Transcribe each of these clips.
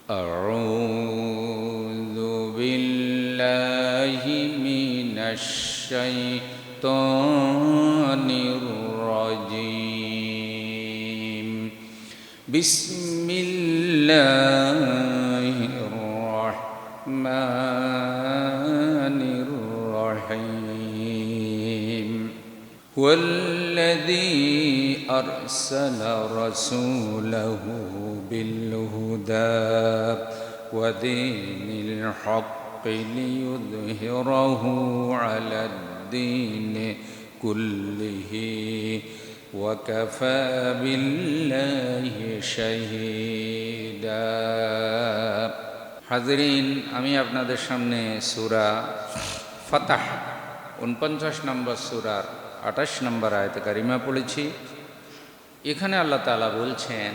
أعوذ بالله من الشيطان الرجيم بسم الله الرحمن الرحيم والذي أرسل رسوله بالهدى ودين الحق ليظهره على الدين كله وكفى بالله شهيدا। হাজরিন, আমি আপনাদের সামনে সূরা ফাতহ ৪৯ নম্বর সূরার ২৮ নম্বর আয়াতে কারিমা পড়েছি। এখানে আল্লাহ তাআলা বলছেন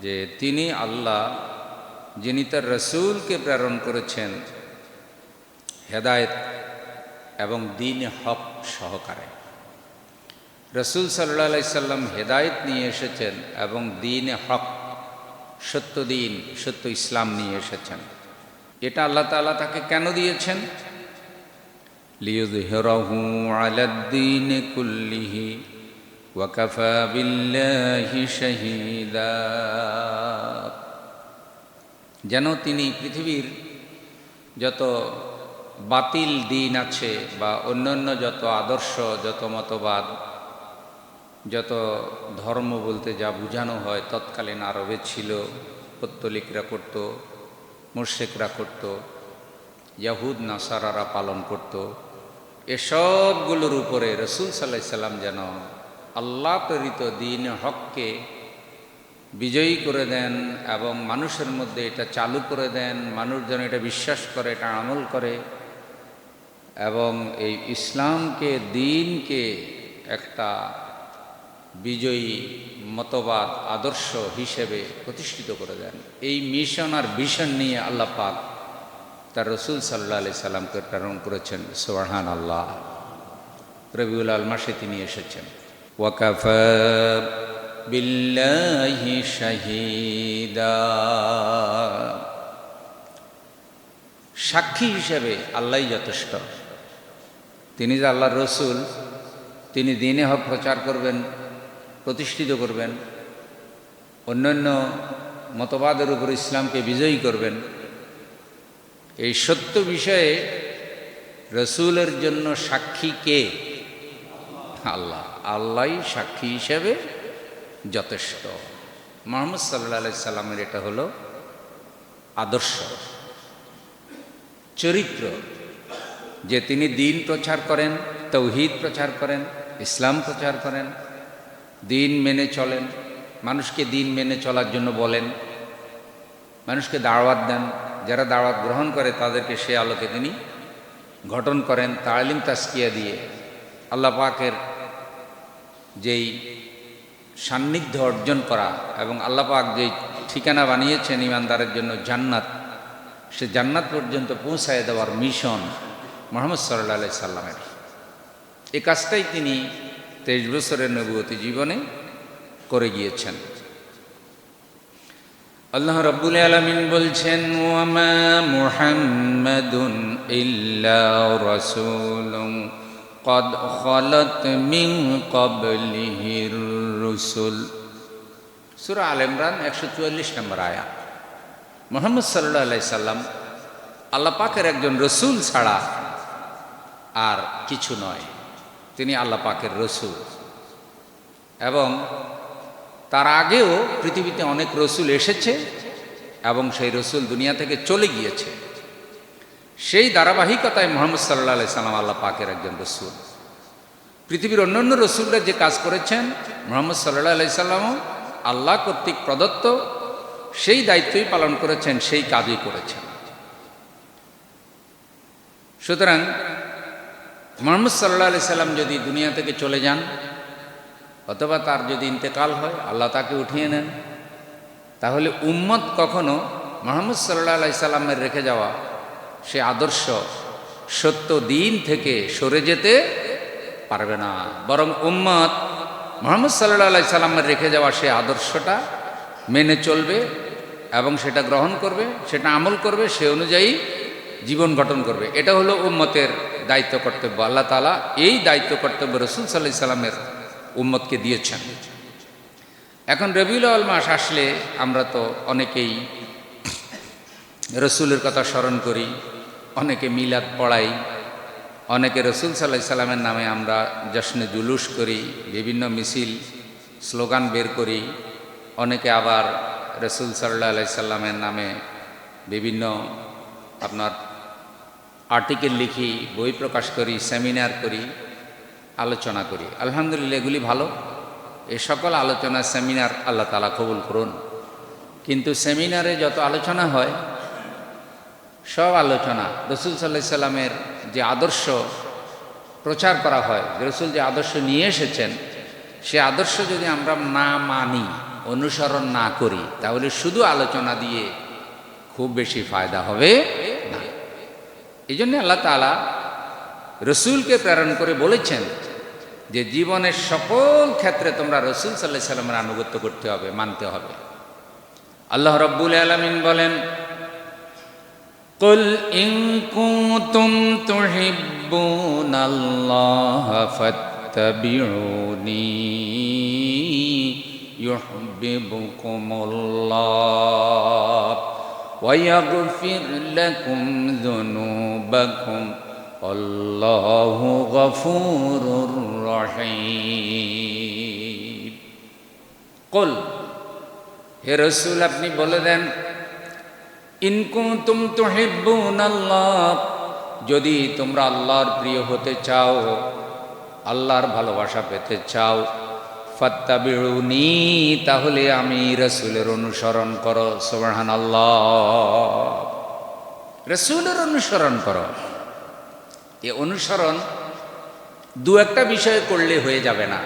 যে তিনি আল্লাহ, যিনি তার রসুলকে প্রেরণ করেছেন হেদায়েত এবং দ্বীন হক সহকারে। রসুল সাল্লাল্লাহু আলাইহি সাল্লাম হেদায়েত নিয়ে এসেছেন এবং দ্বীন হক, সত্য দ্বীন, সত্য ইসলাম নিয়ে এসেছেন। এটা আল্লাহ তাআলা তাকে কেন দিয়েছেন? লিইয়ুযহিরাহু আলাদ-দীনি কুল্লিহি ওয়া কাফা বিল্লাহি শাহীদা, যেন তিনি পৃথিবীর যত বাতিল দ্বীন আছে বা অন্যান্য যত আদর্শ, যত মতবাদ, যত ধর্ম বলতে যা বোঝানো হয় তৎকালীন আরবে ছিল, পত্তলিকরা করত, মুশরিকরা করত, ইয়াহুদ নাসারারা পালন করত, এসবগুলোর উপরে রসুল সাল্লাল্লাহু আলাইহি সাল্লাম যেন আল্লাহ প্রেরিত দ্বীন হককে বিজয়ী করে দেন এবং মানুষের মধ্যে এটা চালু করে দেন, মানুষ যেন এটা বিশ্বাস করে, এটা আমল করে এবং এই ইসলামকে, দ্বীনকে একটা বিজয়ী মতবাদ, আদর্শ হিসেবে প্রতিষ্ঠিত করে দেন। এই মিশন আর ভিশন নিয়ে আল্লাহ পাক তার রসুল সাল্লাল্লাহু আলাইহি সাল্লামকে প্রেরণ করেছেন। সুবহানাল্লাহ। রবিউল আউয়াল মাসে তিনি এসেছেন। ওয়াকাফা বিল্লাহি শাহীদা, সাক্ষী হিসেবে আল্লাহই যথেষ্ট। তিনি যে আল্লাহর রসুল, তিনি দ্বীনে হক প্রচার করবেন, প্রতিষ্ঠিত করবেন, অন্যান্য মতবাদের উপর ইসলামকে বিজয়ী করবেন, এই সত্য বিষয়ে রসুলের জন্য সাক্ষী কে? আল্লাহ। আল্লাহই সাক্ষী হিসেবে যথেষ্ট। মুহাম্মদ সাল্লাল্লাহু আলাইহি সাল্লামের এটা হলো আদর্শ, চরিত্র, যে তিনি দ্বীন প্রচার করেন, তাওহীদ প্রচার করেন, ইসলাম প্রচার করেন, দ্বীন মেনে চলেন, মানুষকে দ্বীন মেনে চলার জন্য বলেন, মানুষকে দাওয়াত দেন, যারা দাওয়াত গ্রহণ করে তাদেরকে সে আলোকে তিনি গঠন করেন, তালিম তাজকিয়া দিয়ে আল্লাহ পাকের যেই সান্নিধ্য অর্জন করা এবং আল্লাহ পাক যেই ঠিকানা বানিয়েছেন ঈমানদারের জন্য জান্নাত, সে জান্নাত পর্যন্ত পৌঁছায় দেওয়ার মিশন মুহাম্মদ সাল্লাল্লাহু আলাইহি সাল্লামের। এই কাজটাই তিনি 23 বছরের নবুয়তি জীবনে করে গিয়েছেন। আল্লাহ রাব্বুল আলামিন বলছেন, ওয়ামা মুহাম্মাদুন ইল্লা রাসূলুন ক্বাদ খালাত মিন ক্বাবলিহির রুসুল। সূরা আল ইমরান 144 নম্বর আয়াত। মুহাম্মদ সাল্লাল্লাহু আলাইহি সাল্লাম আল্লাহ পাকের একজন রসুল ছাড়া আর কিছু নয়। তিনি আল্লাহ পাকের রসুল এবং তার আগেও পৃথিবীতে অনেক রসুল এসেছে এবং সেই রসুল দুনিয়া থেকে চলে গিয়েছে। সেই ধারাবাহিকতায় মুহাম্মদ সাল্লাল্লাহু আলাইহি সাল্লাম আল্লাহ পাকের একজন রসুল। পৃথিবীর অন্যান্য রসুলরা যে কাজ করেছেন, মুহাম্মদ সাল্লাল্লাহু আলাইহি সাল্লামও আল্লাহ কর্তৃক প্রদত্ত সেই দায়িত্বই পালন করেছেন, সেই কাজই করেছেন। সুতরাং মুহাম্মদ সাল্লাল্লাহু আলাইহি সাল্লাম যদি দুনিয়া থেকে চলে যান অথবা তার যদি ইন্তেকাল হয়, আল্লাহ তাকে উঠিয়ে নেন, তাহলে উম্মত কখনো মুহাম্মদ সাল্লাল্লাহু আলাইহি সাল্লামের রেখে যাওয়া সে আদর্শ, সত্য দ্বীন থেকে সরে যেতে পারবে না। বরং উম্মত মুহাম্মদ সাল্লাল্লাহু আলাইহি সাল্লামের রেখে যাওয়া সে আদর্শটা মেনে চলবে এবং সেটা গ্রহণ করবে, সেটা আমল করবে, সে অনুযায়ী জীবন গঠন করবে। এটা হলো উম্মতের দায়িত্ব কর্তব্য। আল্লাহ তাআলা এই দায়িত্ব কর্তব্য রাসূল সাল্লাল্লাহু আলাইহি সাল্লামের উম্মতকে দিয়েছেন। এখন রবিউল আউয়াল মাস আসলে আমরা তো অনেকেই রসুলের কথা স্মরণ করি, অনেকে মিলাদ পড়াই, অনেকে রসুল সাল্লাল্লাহু আলাইহি সাল্লামের নামে আমরা জশ্নে জুলুস করি, বিভিন্ন মিছিল স্লোগান বের করি। অনেকে আবার রসুল সাল্লাল্লাহু আলাইহি সাল্লামের নামে বিভিন্ন আপনার আর্টিকেল লিখি, বই প্রকাশ করি, সেমিনার করি, আলোচনা করি। আলহামদুলিল্লাহ, এগুলি ভালো। এই সকল আলোচনা সেমিনার আল্লাহ তাআলা কবুল করুন। কিন্তু সেমিনারে যত আলোচনা হয়, সব আলোচনা রসুল সাল্লাল্লাহু আলাইহি সাল্লামের যে আদর্শ প্রচার করা হয়, রসুল যে আদর্শ নিয়ে এসেছেন, সে আদর্শ যদি আমরা না মানি, অনুসরণ না করি, তাহলে শুধু আলোচনা দিয়ে খুব বেশি ফায়দা হবে না। এই জন্য আল্লাহ তাআলা রসুলকে প্রেরণ করে বলেছেন যে জীবনের সকল ক্ষেত্রে তোমরা রসুল সাল্লাল্লাহু আলাইহি সাল্লামের আনুগত্য করতে হবে, মানতে হবে। আল্লাহ রাব্বুল আলামিন বলেন, কুল ইন কুনতুম তুহিব্বুনাল্লাহ ফাত্তাবিউনি ইউহিব্বুকুমুল্লাহ ওয়া ইয়াগফির লাকুম যুনুবাকুম আল্লাহু গফুরুর রহিম। কুল, হে রাসূল, আপনি বলে দেন, ইন কুনতুম তুহিব্বুনাল্লাহ, যদি তোমরা আল্লাহর প্রিয় হতে চাও, আল্লাহর ভালোবাসা পেতে চাও, ফাত্তাবিউনি, তাহলে আমি রাসূলের অনুসরণ করো। সুবহানাল্লাহ, রাসূলের অনুসরণ করো। এই অনুসরণ দু একটা বিষয় করলে হয়ে যাবে না,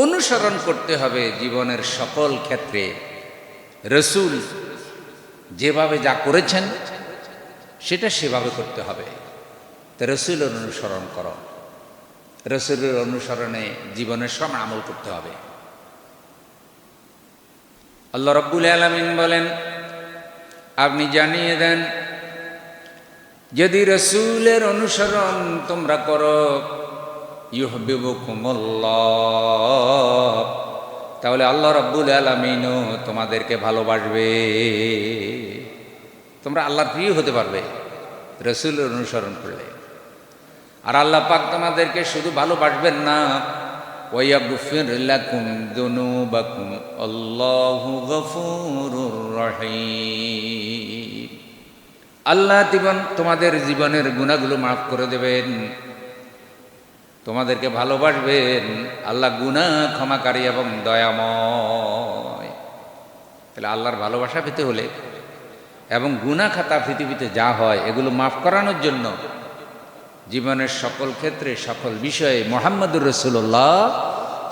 অনুসরণ করতে হবে জীবনের সকল ক্ষেত্রে। রাসূল যেভাবে যা করেছেন সেটা সেভাবে করতে হবে। তো রাসূলের অনুসরণ করো, রাসূলের অনুসরণে জীবনের সব আমল করতে হবে। আল্লাহ রাব্বুল আলামিন বলেন, আপনি জানিয়ে দেন, যদি রাসূলের অনুসরণ তোমরা করো, ইউহিব্বুকুমুল্লাহ, তাহলে আল্লাহ রাব্বুল আলামিনও তোমাদেরকে ভালোবাসবে। তোমরা আল্লাহর প্রিয় হতে পারবে রাসূলের অনুসরণ করলে। আর আল্লাহ পাক তোমাদেরকে শুধু ভালোবাসবেন না, ওয়া ইয়াগফির লাকুম যুনুবাকুম আল্লাহু গফুরুর রহিম। আল্লাহ তোমাদের জীবনের গুনাহগুলো মাফ করে দেবেন, তোমাদেরকে ভালোবাসবেন। আল্লাহ গুনাহ ক্ষমাকারী এবং দয়াময়। তাহলে আল্লাহর ভালোবাসা পেতে হলে এবং গুনাহ খাতা পৃথিবীতে যা হয় এগুলো মাফ করানোর জন্য জীবনের সকল ক্ষেত্রে সকল বিষয়ে মুহাম্মদুর রাসূলুল্লাহ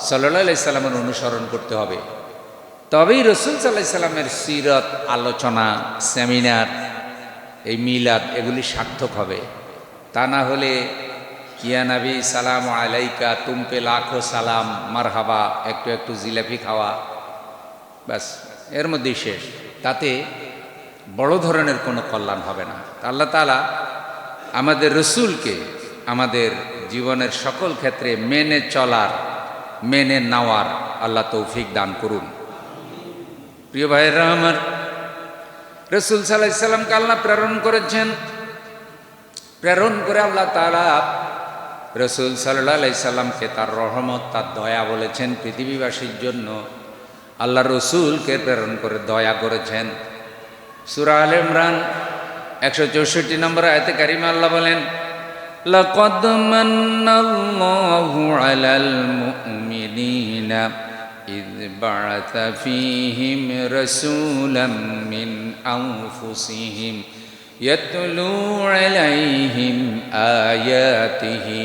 সাল্লাল্লাহু আলাইহি সাল্লামের অনুসরণ করতে হবে। তবেই রাসূল সাল্লাল্লাহু আলাইহি সাল্লামের সিরাত আলোচনা, সেমিনার, এই মিলাদ, এগুলি সার্থক হবে। তা না হলে ইয়া নবী সালাম আলাইকা, তুম পে লাখো সালাম, মারহাবা, একটু একটু জিলাপি খাওয়া, ব্যাস এর মধ্যেই শেষ। তাতে বড় ধরনের কোনো কল্যাণ হবে না। আল্লাহ তাআলা আমাদের রসুলকে আমাদের জীবনের সকল ক্ষেত্রে মেনে চলার, মেনে নেওয়ার আল্লাহ তৌফিক দান করুন। প্রিয় ভাইয়েরা আমার, রসুল সাল্লাল্লাহু আলাইহি সাল্লামকে আল্লাহ প্রেরণ করেছেন। প্রেরণ করে আল্লাহ তাআলা রসুল সাল্লাল্লাহু আলাইহি সাল্লামকে তার রহমত, তার দয়া বলেছেন পৃথিবীবাসীর জন্য। আল্লাহ রসুলকে প্রেরণ করে দয়া করেছেন। সূরা আলে ইমরান 164 নম্বর আয়াতে কারিমা আল্লাহ বলেন, লাকাদ মান্নাল্লাহু আলাল মুমিনিনা ইয বা'আসা ফীহিম রাসূলাম মিন আনফুসিহিম ইয়াতলু আলাইহিম আয়াতিহি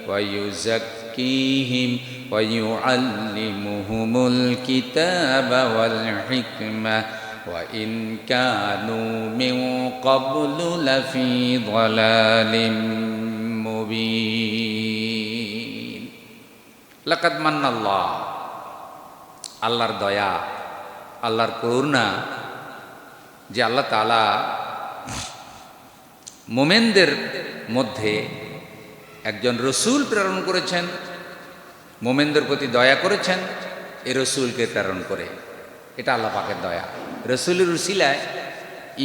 ওয়া ইউযাক্কিহিম ওয়া ইউআল্লিমুহুমুল কিতাবা ওয়াল হিকমা ওয়া ইন কানু মিন ক্বাবলু লাফি যালালিম মুবিন। লাকাদ মান্নাল্লাহ, আল্লাহর দয়া, আল্লাহর করুণা যে আল্লাহ তাআলা মোমেনদের মধ্যে একজন রসুল প্রেরণ করেছেন, মোমেনদের প্রতি দয়া করেছেন এই রসুলকে প্রেরণ করে। এটা আল্লাহ পাকের দয়া। রসুলের উসিলায়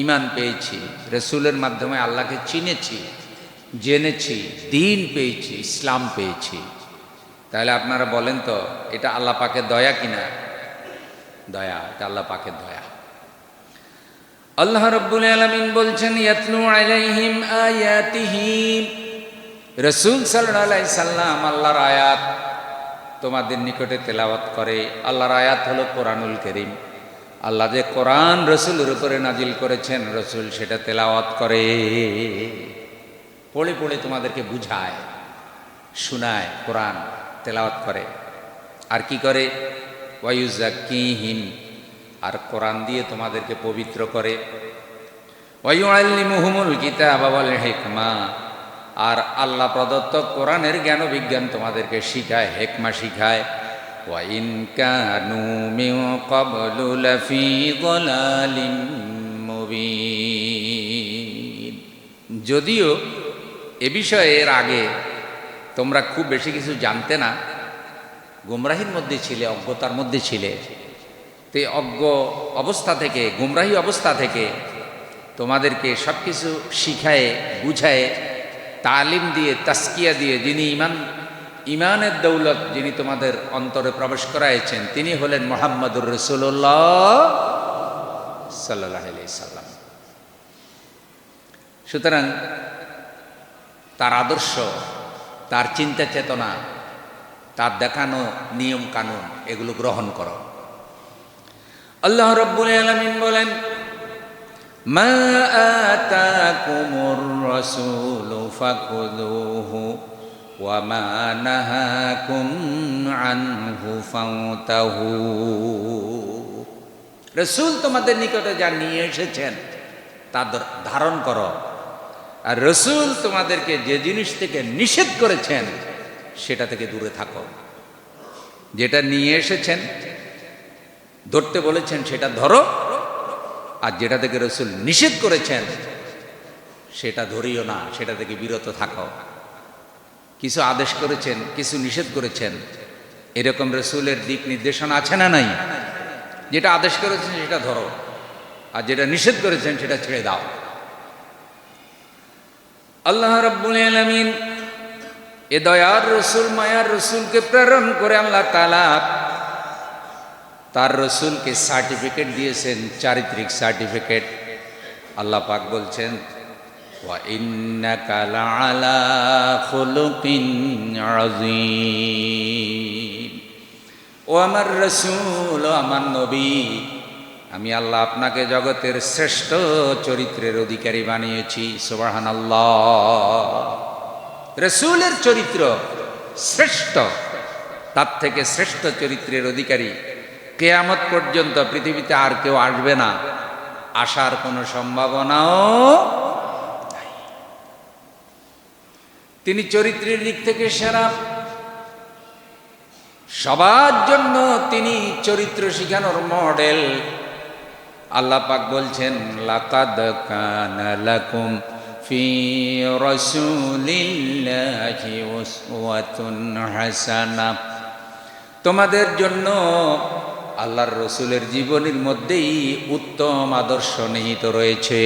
ঈমান পেয়েছি, রসুলের মাধ্যমে আল্লাহকে চিনেছি, জেনেছি, দিন পেয়েছি, ইসলাম পেয়েছি। তাহলে আপনারা বলেন তো এটা আল্লাহ পাকের দয়া কিনা? দয়া, এটা আল্লাহ পাকের দয়া। আল্লাহ রাব্বুল আলামিন বলছেন ইয়াতলু আলাইহিম আয়াতিহি, রাসূল সাল্লাল্লাহু আলাইহি সাল্লাম আল্লাহর আয়াত তোমাদের নিকটে তেলাওয়াত করে। আল্লাহর আয়াত হলো কোরআনুল কারীম। আল্লাহ যে কোরআন রসুলের উপরে নাজিল করেছেন, রসুল সেটা তেলাওয়াত করে, পড়ে পড়ে তোমাদেরকে বুঝায়, শোনায়, কোরআন তেলাওয়াত করে। আর কি করে? ওয়ায়ুযাক্কিহিম, আর কোরআন দিয়ে তোমাদেরকে পবিত্র করে। ওয়ায়ুআল্লিমুহুমুল কিতাবা ওয়াল হিকমা, আর আল্লাহ প্রদত্ত কোরআনের জ্ঞান বিজ্ঞান তোমাদেরকে শিখায়, হেকমা শিখায়। ওয়া ইন কানু মিন ক্বাবলু লাফি যালালিম মুবিন, যদিও এ বিষয়ে এর আগে তোমরা খুব বেশি কিছু জানতে না, গুমরাহির মধ্যে ছিলে, অজ্ঞতার মধ্যে ছিলে। তো অজ্ঞ অবস্থা থেকে, গুমরাহী অবস্থা থেকে তোমাদেরকে সব কিছু শিখায়, বুঝায়, তালিম দিয়ে, তাসকিয়া দিয়ে যিনি ইমানের দৌলত যিনি তোমাদের অন্তরে প্রবেশ করাইছেন, তিনি হলেন মুহাম্মদুর রাসূলুল্লাহ সাল্লাল্লাহু আলাইহি সাল্লাম। সুতরাং তার আদর্শ, তার চিন্তা চেতনা, তার দেখানো নিয়ম কানুন, এগুলো গ্রহণ করো। আল্লাহ রাব্বুল আলামিন বলেন মা আতাকুমুর রাসূলু ফাখুযুহু ওয়া মা নাহাকুম আনহু ফান্তাহু, রাসূল তোমাদের নিকটে যা নিয়ে এসেছেন তা ধারণ করো, আর রাসূল তোমাদেরকে যে জিনিস থেকে নিষেধ করেছেন সেটা থেকে দূরে থাকো। যেটা নিয়ে এসেছেন, ধরতে বলেছেন সেটা ধরো, আর যেটা থেকে রাসূল নিষেধ করেছেন সেটা ধরিও না, সেটা থেকে বিরত থাকো। কিছু আদেশ করেছেন, কিছু নিষেধ করেছেন, এরকম রাসূলের দিক নির্দেশনা আছে না নাই? যেটা আদেশ করেছেন সেটা ধরো, আর যেটা নিষেধ করেছেন সেটা ছেড়ে দাও। আল্লাহ রাব্বুল আলামিন এ দয়ার রসুল, মায়ার রসুলকে প্রেরণ করে আল্লাহ তাআলা তার রসুলকে সার্টিফিকেট দিয়েছেন, চারিত্রিক সার্টিফিকেট। আল্লাহ পাক বলছেন ওয়া ইন্নাকা লাআলা খুলুকিন আযীম, ও আমার রসুল, ও আমার নবী, আমি আল্লাহ আপনাকে জগতের শ্রেষ্ঠ চরিত্রের অধিকারী বানিয়েছি। সুবহানাল্লাহ। রসুলের চরিত্র শ্রেষ্ঠ, তার থেকে শ্রেষ্ঠ চরিত্রের অধিকারী কিয়ামত পর্যন্ত পৃথিবীতে আর কেউ আসবে না, আসার কোনো সম্ভাবনাও নাই। তিনি চরিত্রের দিক থেকে সেরা, সবার জন্য তিনি চরিত্র শিখানোর মডেল। আল্লাহ পাক বলছেন লাকাদ কানা লাকুম ফি রাসূলিল্লাহি উসওয়াতুন হাসানাহ, তোমাদের জন্য আল্লাহর রসুলের জীবনের মধ্যেই উত্তম আদর্শ নিহিত রয়েছে।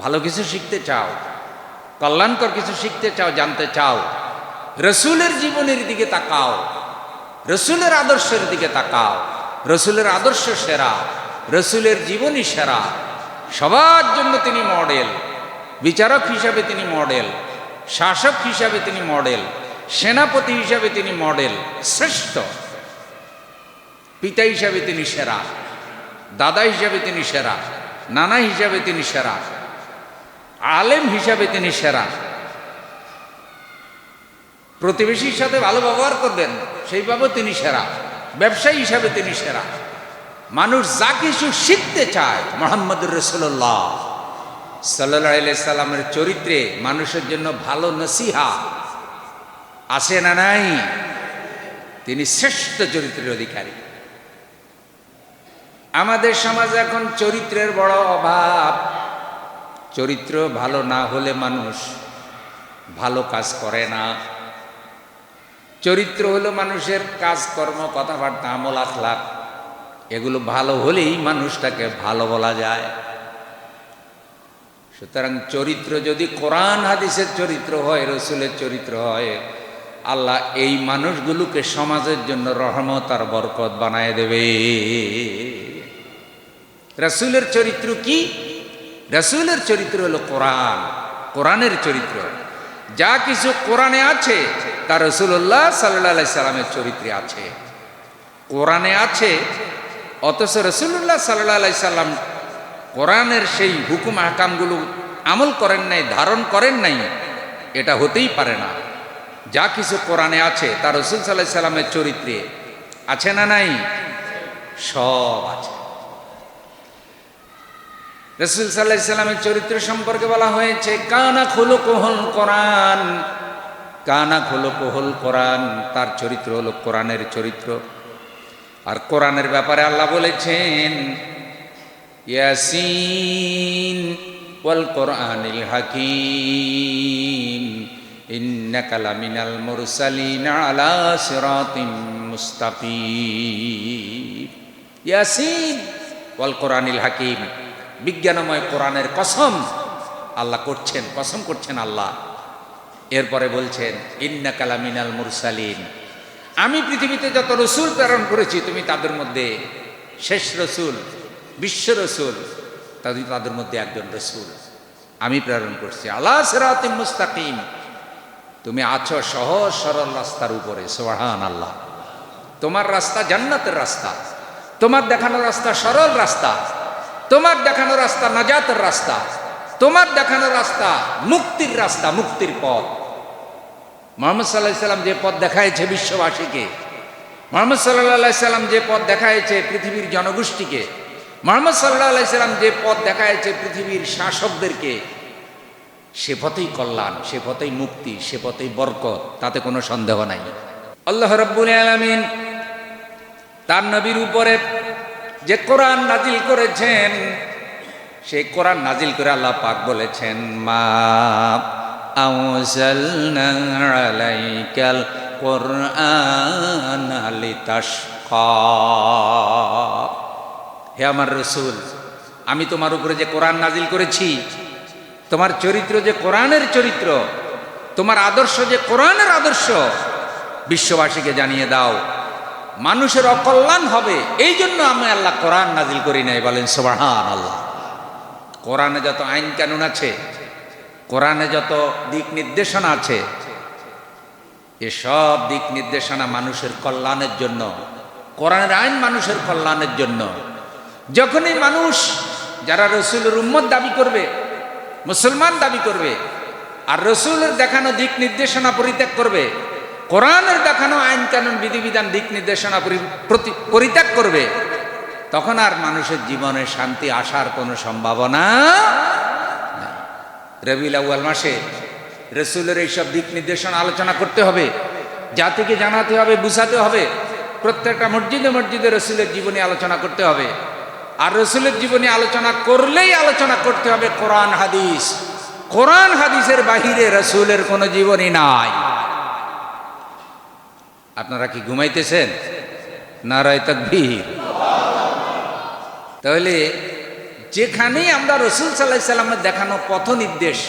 ভালো কিছু শিখতে চাও, কল্যাণকর কিছু শিখতে চাও, জানতে চাও, রসুলের জীবনের দিকে তাকাও, রসুলের আদর্শের দিকে তাকাও। রসুলের আদর্শ সেরা, রসুলের জীবনই সেরা। সবার জন্য তিনি মডেল, বিচারক হিসাবে তিনি মডেল, শাসক হিসাবে তিনি মডেল, সেনাপতি হিসাবে তিনি মডেল, শ্রেষ্ঠ পিতা হিসাবে তিনি সেরা, দাদা হিসাবে তিনি সেরা, নানা হিসাবে তিনি সেরা, আলেম হিসাবে তিনি সেরা। প্রতিবেশীর সাথে ভালো ব্যবহার করবেন সেইভাবে তিনি সেরা, ব্যবসায়ী হিসাবে তিনি সেরা। মানুষ যা কিছু শিখতে চায় মুহাম্মদুর রাসূলুল্লাহ সাল্লাল্লাহু আলাইহি সাল্লামের চরিত্রে মানুষের জন্য ভালো নসিহা আছে না নাই? তিনি শ্রেষ্ঠ চরিত্রের অধিকারী। আমাদের সমাজে এখন চরিত্রের বড় অভাব। চরিত্র ভালো না হলে মানুষ ভালো কাজ করে না। চরিত্র হলো মানুষের কাজকর্ম, কথাবার্তা, আমল, আখলাক, এগুলো ভালো হলেই মানুষটাকে ভালো বলা যায়। সুতরাং চরিত্র যদি কোরআন হাদিসের চরিত্র হয়, রসুলের চরিত্র হয়, আল্লাহ এই মানুষগুলোকে সমাজের জন্য রহমত আর বরকত বানায় দেবে। রসুলের চরিত্র কি? রসুলের চরিত্র হলো কোরআন, কোরআনের চরিত্র। যা কিছু কোরআনে আছে তা রসুল্লাহ সাল্লাল্লাহু আলাইহি সাল্লামের চরিত্রে আছে, কোরআনে আছে। অথচ রসুল্লাহ সাল্লাল্লাহু আলাইহি সাল্লাম কোরআনের সেই হুকুম আহকামগুলো আমল করেন নাই, ধারণ করেন নাই, এটা হতেই পারে না। যা কিছু কোরআনে আছে তা রসুল সাল্লাল্লাহু আলাইহি সাল্লামের চরিত্রে আছে না নাই? সব আছে। রসুল সাল্লাল্লাহু আলাইহি সাল্লামের চরিত্র সম্পর্কে বলা হয়েছে কানা খুলুকুহুল কোরআন, কানা খুলুকুহুল কোরআন, তার চরিত্র হলো কোরআনের চরিত্র। আর কোরআনের ব্যাপারে আল্লাহ বলেছেন ইয়াসিন ওয়াল কোরআনিল হাকীম ইন্নাকা লামিনাল মুরসালিন আলা সিরাতিম মুস্তাকিম। ইয়াসিন ওয়াল কোরআনিল হাকীম, বিজ্ঞানময় কোরআনের কসম আল্লাহ করছেন, কসম করছেন আল্লাহ। এরপরে বলছেন ইন্নাকা লামিনাল মুরসালিন, আমি পৃথিবীতে যত রসুল প্রেরণ করেছি তুমি তাদের মধ্যে শেষ রসুল, বিশ্ব রসুল, তাদের মধ্যে একজন রসুল আমি প্রেরণ করছি। আলা সিরাতিম মুস্তাকিম, তুমি আছো সহজ সরল রাস্তার উপরে। সুবহানাল্লাহ। তোমার রাস্তা জান্নাতের রাস্তা, তোমার দেখানো রাস্তা সরল রাস্তা, তোমার দেখানো রাস্তা নাজাতের রাস্তা, তোমার দেখানো রাস্তা মুক্তির রাস্তা, মুক্তির পথ। মুহাম্মদ সাল্লাল্লাহু আলাইহি সাল্লাম যে পথ দেখাইছে বিশ্ববাসীকে, মুহাম্মদ সাল্লাল্লাহু আলাইহি সাল্লাম যে পথ দেখাইছে পৃথিবীর জনগোষ্ঠীকে, মুহাম্মদ সাল্লাল্লাহু আলাইহি সাল্লাম যে পথ দেখাইছে পৃথিবীর শাসকদেরকে, সে পথেই কল্যাণ, সে পথেই মুক্তি, সে পথেই বরকত, তাতে কোনো সন্দেহ নাই। আল্লাহ রাব্বুল আলামিন তার নবীর উপরে যে কোরআন নাজিল করেছেন, সেই কোরআন নাজিল করে আল্লাহ পাক বলেছেন মা আনজালনা আলাইকাল কোরআনা লিতাশকা। হে আমার রসুল, আমি তোমার উপরে যে কোরআন নাজিল করেছি, তোমার চরিত্র যে কোরআনের চরিত্র, তোমার আদর্শ যে কোরআনের আদর্শ, বিশ্ববাসীকে জানিয়ে দাও। মানুষের অকল্যাণ হবে এই জন্য আমি আল্লাহ কোরআন নাজিল করি নাই। বলেন সুবহানাল্লাহ। কোরআনে যত আইন কানুন আছে, কোরআনে যত দিক নির্দেশনা আছে, এসব দিক নির্দেশনা মানুষের কল্যাণের জন্য। কোরআনের আইন মানুষের কল্যাণের জন্য। যখনই মানুষ যারা রসুলের উম্মত দাবি করবে, মুসলমান দাবি করবে, আর রসুলের দেখানো দিক নির্দেশনা পরিত্যাগ করবে, কোরআনের দেখানো আইন কানুন বিধিবিধান দিক নির্দেশনা পরিত্যাগ করবে, তখন আর মানুষের জীবনে শান্তি আসার কোনো সম্ভাবনা নাই। রবিউল আউয়াল মাসে রসুলের এইসব দিক নির্দেশনা আলোচনা করতে হবে, জাতিকে জানাতে হবে, বুঝাতে হবে। প্রত্যেকটা মসজিদে মসজিদে রসুলের জীবনী আলোচনা করতে হবে। আর রসুলের জীবনী আলোচনা করলেই আলোচনা করতে হবে কোরআন হাদিস। কোরআন হাদিসের বাহিরে রসুলের কোনো জীবনী নাই। আপনারা কি ঘুমাইতেছেন? নারায়ে তাকবীর। তাহলে যেখানেই আমরা রসুল সাল্লাল্লাহু আলাইহি সাল্লামের দেখানো পথ নির্দেশ,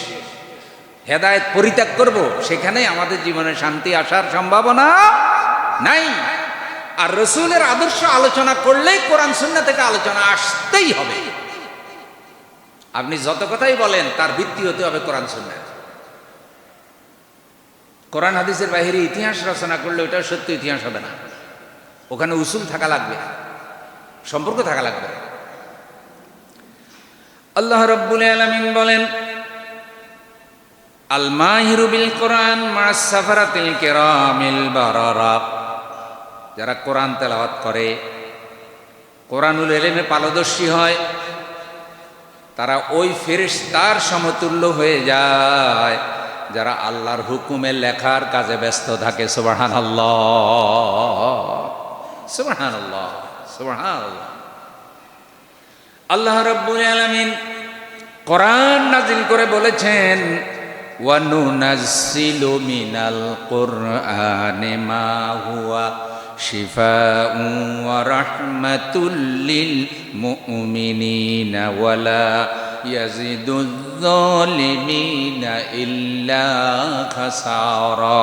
হেদায়েত পরিত্যাগ করব, সেখানেই আমাদের জীবনে শান্তি আসার সম্ভাবনা নাই। আর রসুলের আদর্শ আলোচনা করলেই কোরআন সুন্নাহ থেকে আলোচনা আসতেই হবে। আপনি যত কথাই বলেন তার ভিত্তি হতে হবে কোরআন সুন্নাহ। কোরআন হাদিসের বাহিরে ইতিহাস রচনা করলে ওটা সত্য ইতিহাস হবে না। ওখানে উসুল থাকা লাগবে, সম্পর্ক থাকা লাগবে। আল্লাহ রাব্বুল আলামিন বলেন আল মাহিরু বিল কোরআন মা'আস সাফারাতিল কিরামিল বারারা। যারা কোরআন তেলাওয়াত করে, কোরআনুল ইলমে পারদর্শী হয়, তারা ওই ফেরেশতার সমতুল্য হয়ে যায় যারা আল্লাহর হুকুমে লেখার কাজে ব্যস্ত থাকে। সুবহানাল্লাহ, সুবহানাল্লাহ, সুবহানাল্লাহ। আল্লাহ রাব্বুল আলামিন কোরআন নাজিল করে বলেছেন, ওয়া নুনাজ্জিলু মিনাল কুরআনি মা হুয়া শিফাউন ওয়া রাহমাতুল লিল মুমিনিনা ওয়া লা ইয়াজিদুয যালিমিনা ইল্লা খাসারা।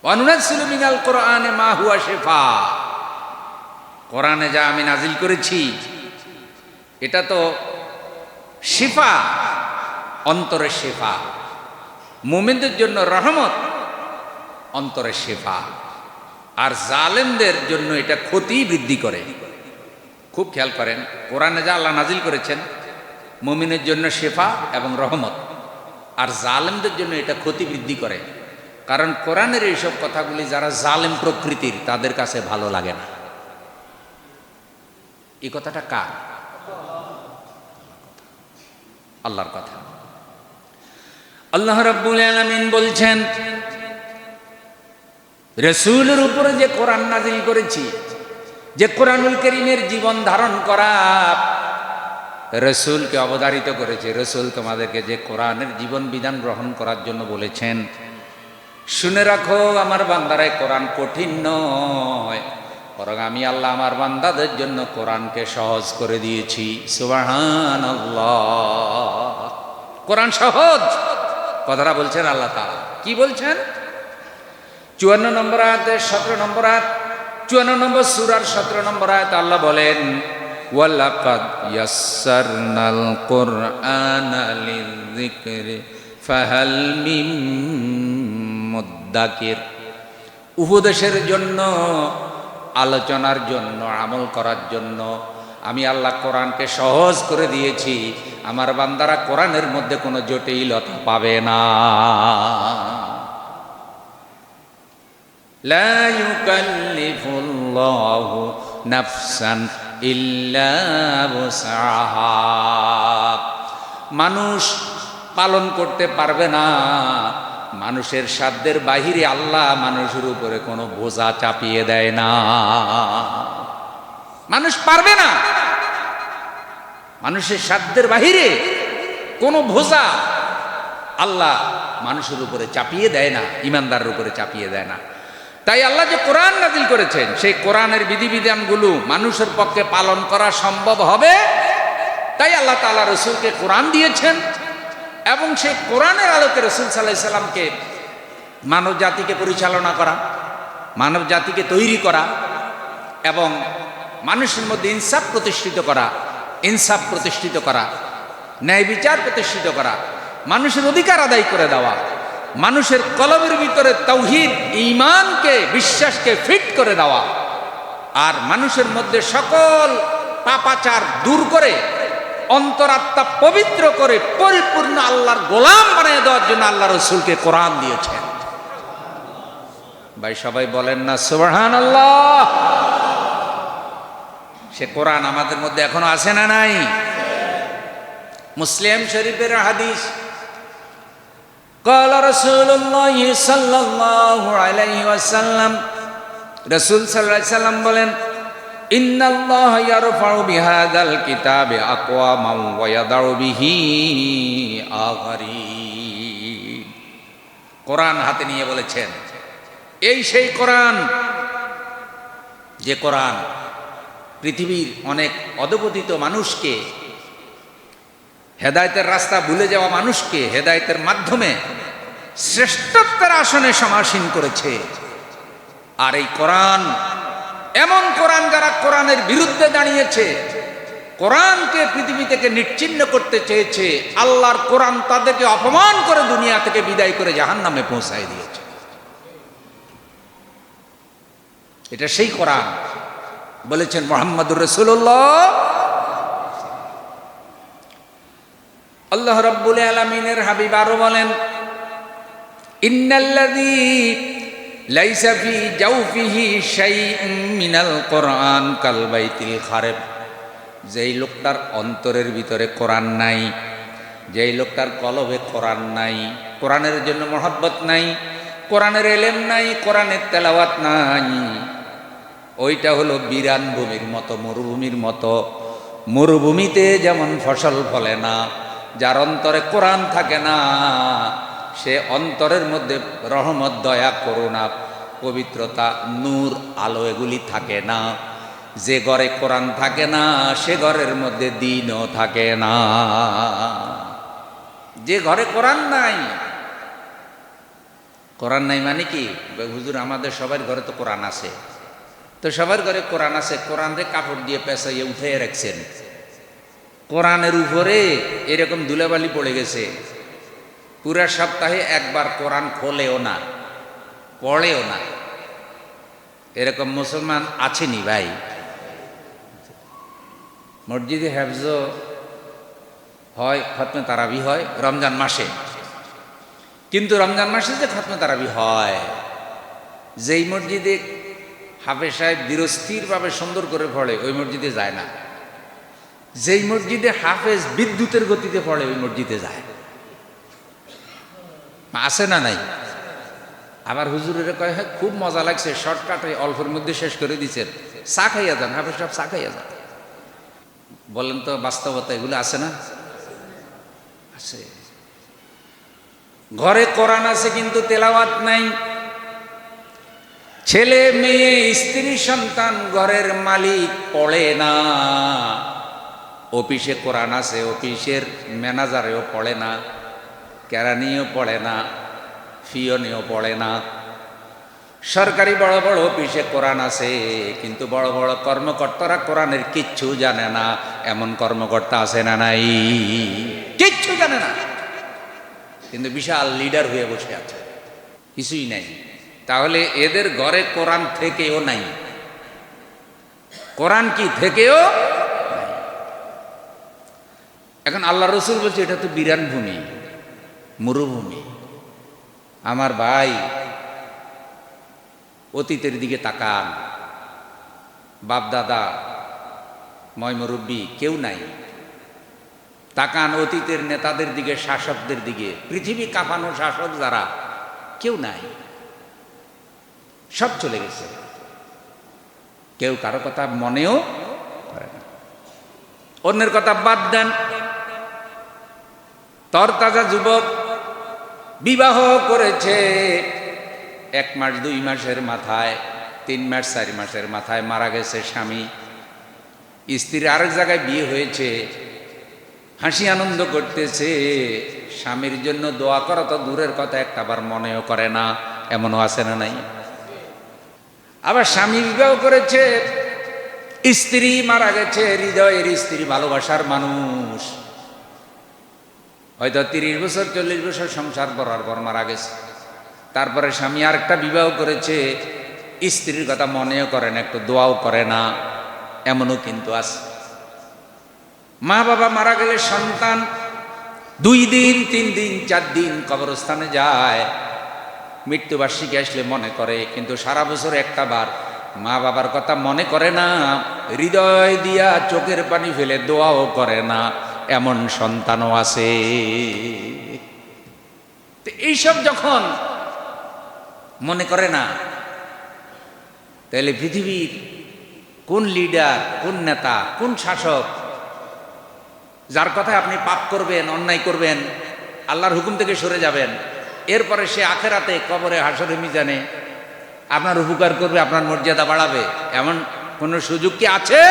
ওয়া নুনাজ্জিলু মিনাল কুরআনি মা হুয়া শিফা, কোরআনে যা আমি নাজিল করেছি এটা তো শিফা, অন্তরের শিফা, মুমিনদের জন্য রহমত, অন্তরের শিফা, আর জালেমদের জন্য এটা ক্ষতি বৃদ্ধি করে। খুব খেয়াল করেন, কোরআনে যা আল্লাহ নাজিল করেছেন মুমিনের জন্য শিফা এবং রহমত, আর জালেমদের জন্য এটা ক্ষতি বৃদ্ধি করে। কারণ কোরআনের এইসব কথাগুলি যারা জালেম প্রকৃতির তাদের কাছে ভালো লাগে না। এই কথাটা কার? আল্লাহর কথা। আল্লাহ রাব্বুল আলামিন বলছেন, রাসূলের উপরে যে কোরআন নাজিল করেছি, যে কোরআনুল কারীমের জীবন ধারণ করা, রাসূলকে অবধারিত করেছে। রাসূল তোমাদেরকে যে কোরআনের জীবন বিধান গ্রহণ করার জন্য বলেছেন, শুনে রাখো আমার বান্দারা, কোরআন কঠিন নয়, বরং আমি আল্লাহ আমার বান্দাদের জন্য কোরআনকে সহজ করে দিয়েছি। সুবহানাল্লাহ। কোরআন সহজ কথাটা বলছেন আল্লাহ তাআলা। কি বলছেন? 54 নম্বর আয়াতে 17 নম্বর আয়াত, 54 নম্বর সূরার 17 নম্বর আয়াতে আল্লাহ বলেন, ওয়ালাকাদ ইয়াসসারনাল কুরআনা লিযিকরি ফাহাল মিন মুদ্দাকির। উপদেশের জন্য, আলোচনার জন্য, আমল করার জন্য আমি আল্লাহ কোরআনকে সহজ করে দিয়েছি। আমার বান্দারা কোরআনের মধ্যে কোনো জটিলতা পাবে না। লা ইউকাল্লিফুল্লাহু নাফসান ইল্লা ওয়াসআহা। মানুষ পালন করতে পারবে না, মানুষের সাধ্যের বাহিরে আল্লাহ মানুষের উপরে কোনো বোঝা চাপিয়ে দেয় না। মানুষ পারবে না, মানুষের সাধ্যের বাহিরে কোনো বোঝা আল্লাহ মানুষের উপরে চাপিয়ে দেয় না, ইমানদারের উপরে চাপিয়ে দেয় না। তাই আল্লাহ যে কোরআন নাজিল করেছেন, সেই কোরআনের বিধিবিধানগুলো মানুষের পক্ষে পালন করা সম্ভব হবে। তাই আল্লাহ তাআলা রাসূলকে কোরআন দিয়েছেন, এবং সেই কোরআনের আলোকে রাসূল সাল্লাল্লাহু আলাইহি সাল্লামকে মানব জাতিকে পরিচালনা করা, মানব জাতিকে তৈরি করা, এবং মানুষের মধ্যে ইনসাফ প্রতিষ্ঠিত করা, ন্যায় বিচার প্রতিষ্ঠিত করা, মানুষের অধিকার আদায় করে দেওয়া, মানুষের কলবের ভিতরে তাওহীদ, ঈমানকে, বিশ্বাসকে ফিট করে দেওয়া, আর মানুষের মধ্যে সকল পাপাচার দূর করে অন্তরাত্মা পবিত্র করে পরিপূর্ণ আল্লাহর গোলাম বানিয়ে দেওয়ার জন্য আল্লাহ রাসূলকে কোরআন দিয়েছেন। ভাই সবাই বলেন না সুবহানাল্লাহ। সে কোরআন আমাদের মধ্যে এখনো আছে না নাই? মুসলিম শরীফের হাদিস, قال رسول الله صلى الله عليه وسلم, রাসূল সাল্লাল্লাহু আলাইহি সাল্লাম বলেন, ইন্নাল্লাহা ইয়ারফাউ বিহাযাল কিতাবি আকওয়ামান ওয়া ইয়াদাউ বিহি আখারিন। কোরআন হাতে নিয়ে বলেছেন, এই সেই কোরআন, যে কোরআন পৃথিবীর অনেক অধপতিত মানুষকে, হেদায়েতের রাস্তা ভুলে যাওয়া মানুষকে হেদায়েতের মাধ্যমে শ্রেষ্ঠত্বের আসনে সমাসীন করেছে। আর এই কোরআন এমন কোরআন, যারা কোরআনের বিরুদ্ধে দাঁড়িয়েছে, কোরআনকে পৃথিবী থেকে নিশ্চিহ্ন করতে চেয়েছে, আল্লাহর কোরআন তাদেরকে অপমান করে দুনিয়া থেকে বিদায় করে জাহান্নামে পৌঁছায় দিয়েছে। এটা সেই কোরআন, বলেছেন মুহাম্মদুর রাসূলুল্লাহ। আল্লাহ রাব্বুল আলামিনের হাবিব আরো বলেন, ইন্নাল্লাযী লাইসা ফি জাওফিহি শাইউম মিনাল কোরআন কাল বাইতিল খারাব। যেই লোকটার অন্তরের ভিতরে কোরআন নাই, যেই লোকটার কলবে কোরআন নাই, কোরআনের জন্য মহব্বত নাই, কোরআনের ইলম নাই, কোরআনের তেলাওয়াত নাই, ওইটা হলো বিরান ভূমির মতো, মরুভূমির মতো। মরুভূমিতে যেমন ফসল ফলে না, যার অন্তরে কোরআন থাকে না, সে অন্তরের মধ্যে রহমত, দয়া, করুণা, পবিত্রতা, নূর, আলো এগুলি থাকে না। যে ঘরে কোরআন থাকে না, সে ঘরের মধ্যে দ্বীনও থাকে না। যে ঘরে কোরআন নাই, কোরআন নাই মানে কি? হুজুর আমাদের সবার ঘরে তো কোরআন আছে। তো সবার ঘরে কোরআন আছে, কোরআন রে কাপড় দিয়ে পেঁচাইয়ে উঠে রাখছেন, কোরআনের উপরে এরকম ধুলাবালি পড়ে গেছে। পুরা সপ্তাহে একবার কোরআন খোলেও না, পড়েও না, এরকম মুসলমান আছেনি ভাই? মসজিদে হেফজ হয়, খতমে তারাবি হয় রমজান মাসে, কিন্তু রমজান মাসে যে খতমে তারাবি হয়, যেই মসজিদে হাফেজ সাহেব ধীরস্থিরভাবে সুন্দর করে পড়ে ওই মসজিদে যায় না। যেই মসজিদে হাফেজ বিদ্যুতের গতিতে পড়ে ওই মসজিদে যায়। আছে না নাই? আবার হুজুরেরা কয়, হ্যাঁ খুব মজা লাগছে, শর্টকাটে অল্পের মধ্যে শেষ করে দিচ্ছেন, চা খাইয়া যান, হাফেজ সাহেব চা খাইয়া যান। বলেন তো বাস্তবতা এগুলো আছে না? আছে। ঘরে কোরআন আছে কিন্তু তেলাওয়াত নাই। ছেলে মেয়ে, স্ত্রী, সন্তান, ঘরের মালিক পড়ে না। অফিসে কোরআন আছে, অফিসের ম্যানেজারেও পড়ে না, কেরানিও পড়ে না, ফিওনিও পড়ে না। সরকারি বড় বড় অফিসে কোরআন আছে, কিন্তু বড় বড় কর্মকর্তারা কোরআনের কিচ্ছু জানে না। এমন কর্মকর্তা আছে না নাই? কিচ্ছু জানে না, কিন্তু বিশাল লিডার হয়ে বসে আছে, কিছুই নাই। তাহলে এদের ঘরে কোরআন থেকেও নাই। কোরআন কি থেকেও নাই। এখন আল্লাহ রসুল বলছে এটা তো বিরান ভূমি, মরুভূমি। আমার ভাই, অতীতের দিকে তাকান। বাপ দাদা, ময় মুরব্বী কেউ নাই। তাকান অতীতের নেতাদের দিকে, শাসকদের দিকে, পৃথিবী কাঁপানো শাসক যারা, কেউ নাই, সব চলে গেছে। কেউ কারো কথা মনেও করে না। অন্যের কথা বাদ দেন, তরতাজা যুবক বিবাহ করেছে, 1 মাস 2 মাসের মাথায়, 3 মাস 4 মাসের মাথায় মারা গেছে স্বামী। স্ত্রীর আরেক জায়গায় বিয়ে হয়েছে, হাসি আনন্দ করতেছে। স্বামীর জন্য দোয়া করা তো দূরের কথা, একটাবার মনেও করে না। এমনও আছে না নাই? আবার স্বামী বিবাহ করেছে, স্ত্রী মারা গেছে, হৃদয়ের স্ত্রী, ভালোবাসার মানুষ, হয়তো 30 বছর 40 বছর সংসার করার পর মারা গেছে। তারপরে স্বামী আরেকটা বিবাহ করেছে, স্ত্রীর কথা মনেও করে না, একটু দোয়াও করে না। এমনও কিন্তু আছে। মা বাবা মারা গেলে সন্তান 2 দিন 3 দিন 4 দিন কবরস্থানে যায়, মৃত্যুবার্ষিকী আসলে মনে করে, কিন্তু সারা বছর একটা বার মা বাবার কথা মনে করে না, হৃদয় দিয়া চোখের পানি ফেলে দোয়াও করে না। এমন সন্তানও আছে। এইসব যখন মনে করে না, তাহলে পৃথিবীর কোন লিডার, কোন নেতা, কোন শাসক, যার কথায় আপনি পাপ করবেন, অন্যায় করবেন, আল্লাহর হুকুম থেকে সরে যাবেন, এরপরে সে আখেরাতে কবরে হাসরে মিজানে আপনার উপকার করবে, আপনার মর্যাদা বাড়াবে, এমন কোন সুযোগ কি আছে?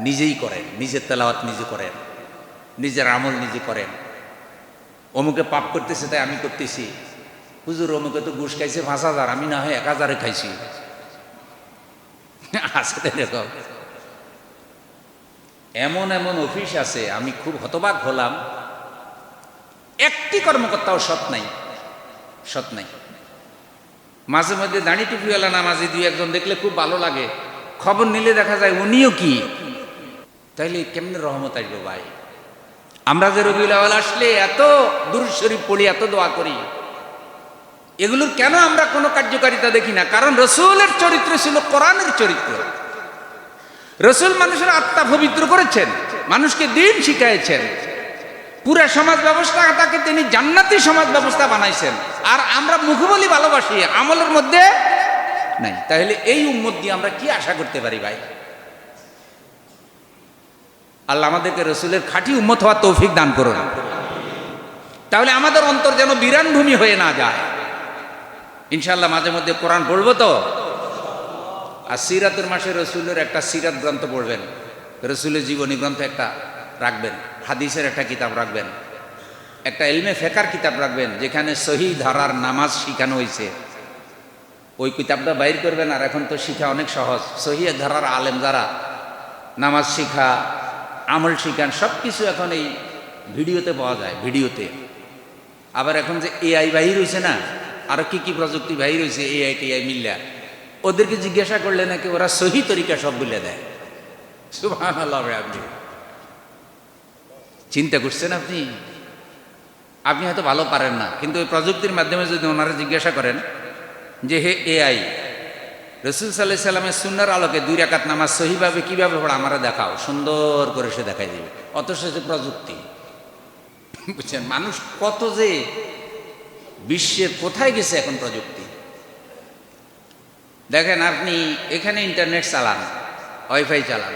নিজেই করেন, নিজের তেলাওয়াত নিজে করেন, নিজের আমল নিজে করেন। অমুকে পাপ করতেছে তাই আমি করতেছি, হুজুর অমুকে তো ঘুষ খাইছে 5,000, আমি না হয় 1,000-এ খাইছি। আছে এরকম। এমন এমন অফিস আছে, আমি খুব হতবাক হলাম, একটি কর্মকর্তাও সৎ নাই, সৎ নাই। মাঝে মধ্যে দাঁড়ি টুপিওয়ালা নামাজি 2-1 দেখলে খুব ভালো লাগে, খবর নিলে দেখা যায় উনিও কি। তাইলে কেমনে রহমত আসবে ভাই? আমরা যে রবিউল আউয়াল আসলে এত দুরূদ শরীফ পড়ি, এত দোয়া করি, এগুলোর কেন আমরা কোনো কার্যকারিতা দেখি না? কারণ রসুলের চরিত্র ছিল কোরআনের চরিত্র। রসুল মানুষের আত্মা পবিত্র করেছেন, মানুষকে দিন শিখাইছেন, পুরা সমাজ ব্যবস্থাটাকে তিনি জান্নাতি সমাজ ব্যবস্থা বানাইছেন। আর আমরা মুখবলি ভালোবাসি, আমলের মধ্যে নাই। তাহলে এই উম্মত দিয়ে আমরা কি আশা করতে পারি ভাই? আল্লাহ আমাদেরকে রসুলের খাঁটি উম্মত হওয়ার তৌফিক দান করুন। তাহলে আমাদের অন্তর যেন বিরান ভূমি হয়ে না যায়। ইনশাআল্লাহ মাঝে মধ্যে কোরআন পড়বো তো। আর সিরাতের মাসে রসুলের একটা সিরাত গ্রন্থ পড়বেন, রসুলের জীবনী গ্রন্থ একটা রাখবেন, হাদিসের একটা কিতাব রাখবেন, একটা ইলমে ফেকার কিতাব রাখবেন যেখানে সহি ধারার নামাজ শিখানো হয়েছে, ওই কিতাবটা বাইর করবেন। আর এখন তো শিখা অনেক সহজ, সহি ধারার আলেম যারা নামাজ শিখা, আমল শিখান, সব কিছু এখন এই ভিডিওতে পাওয়া যায়, ভিডিওতে। আবার এখন যে এআই বাহির হয়েছে না, আরো কি কি প্রযুক্তি বাহির হয়েছে, এআই টিআই মিল্লা, ওদেরকে জিজ্ঞাসা করলে নাকি ওরা সহি তরিকা সব বলে দেয়। সুবহানাল্লাহ। আপনি চিন্তা করছেন? আপনি হয়তো ভালো পারেন না, কিন্তু ওই প্রযুক্তির মাধ্যমে যদি ওনারা জিজ্ঞাসা করেন যে হে এআই, রসুল সাল্লাল্লাহু আলাইহি সাল্লামের সুন্নাহর আলোকে 2 রাকাত নামাজ সহিভাবে কিভাবে পড়া আমারা দেখাও, সুন্দর করে সে দেখাই দিবে। অথচ যে প্রযুক্তি, বুঝছেন মানুষ কত যে বিশ্বের কোথায় গেছে এখন প্রযুক্তি। দেখেন আপনি এখানে ইন্টারনেট চালান, ওয়াইফাই চালান,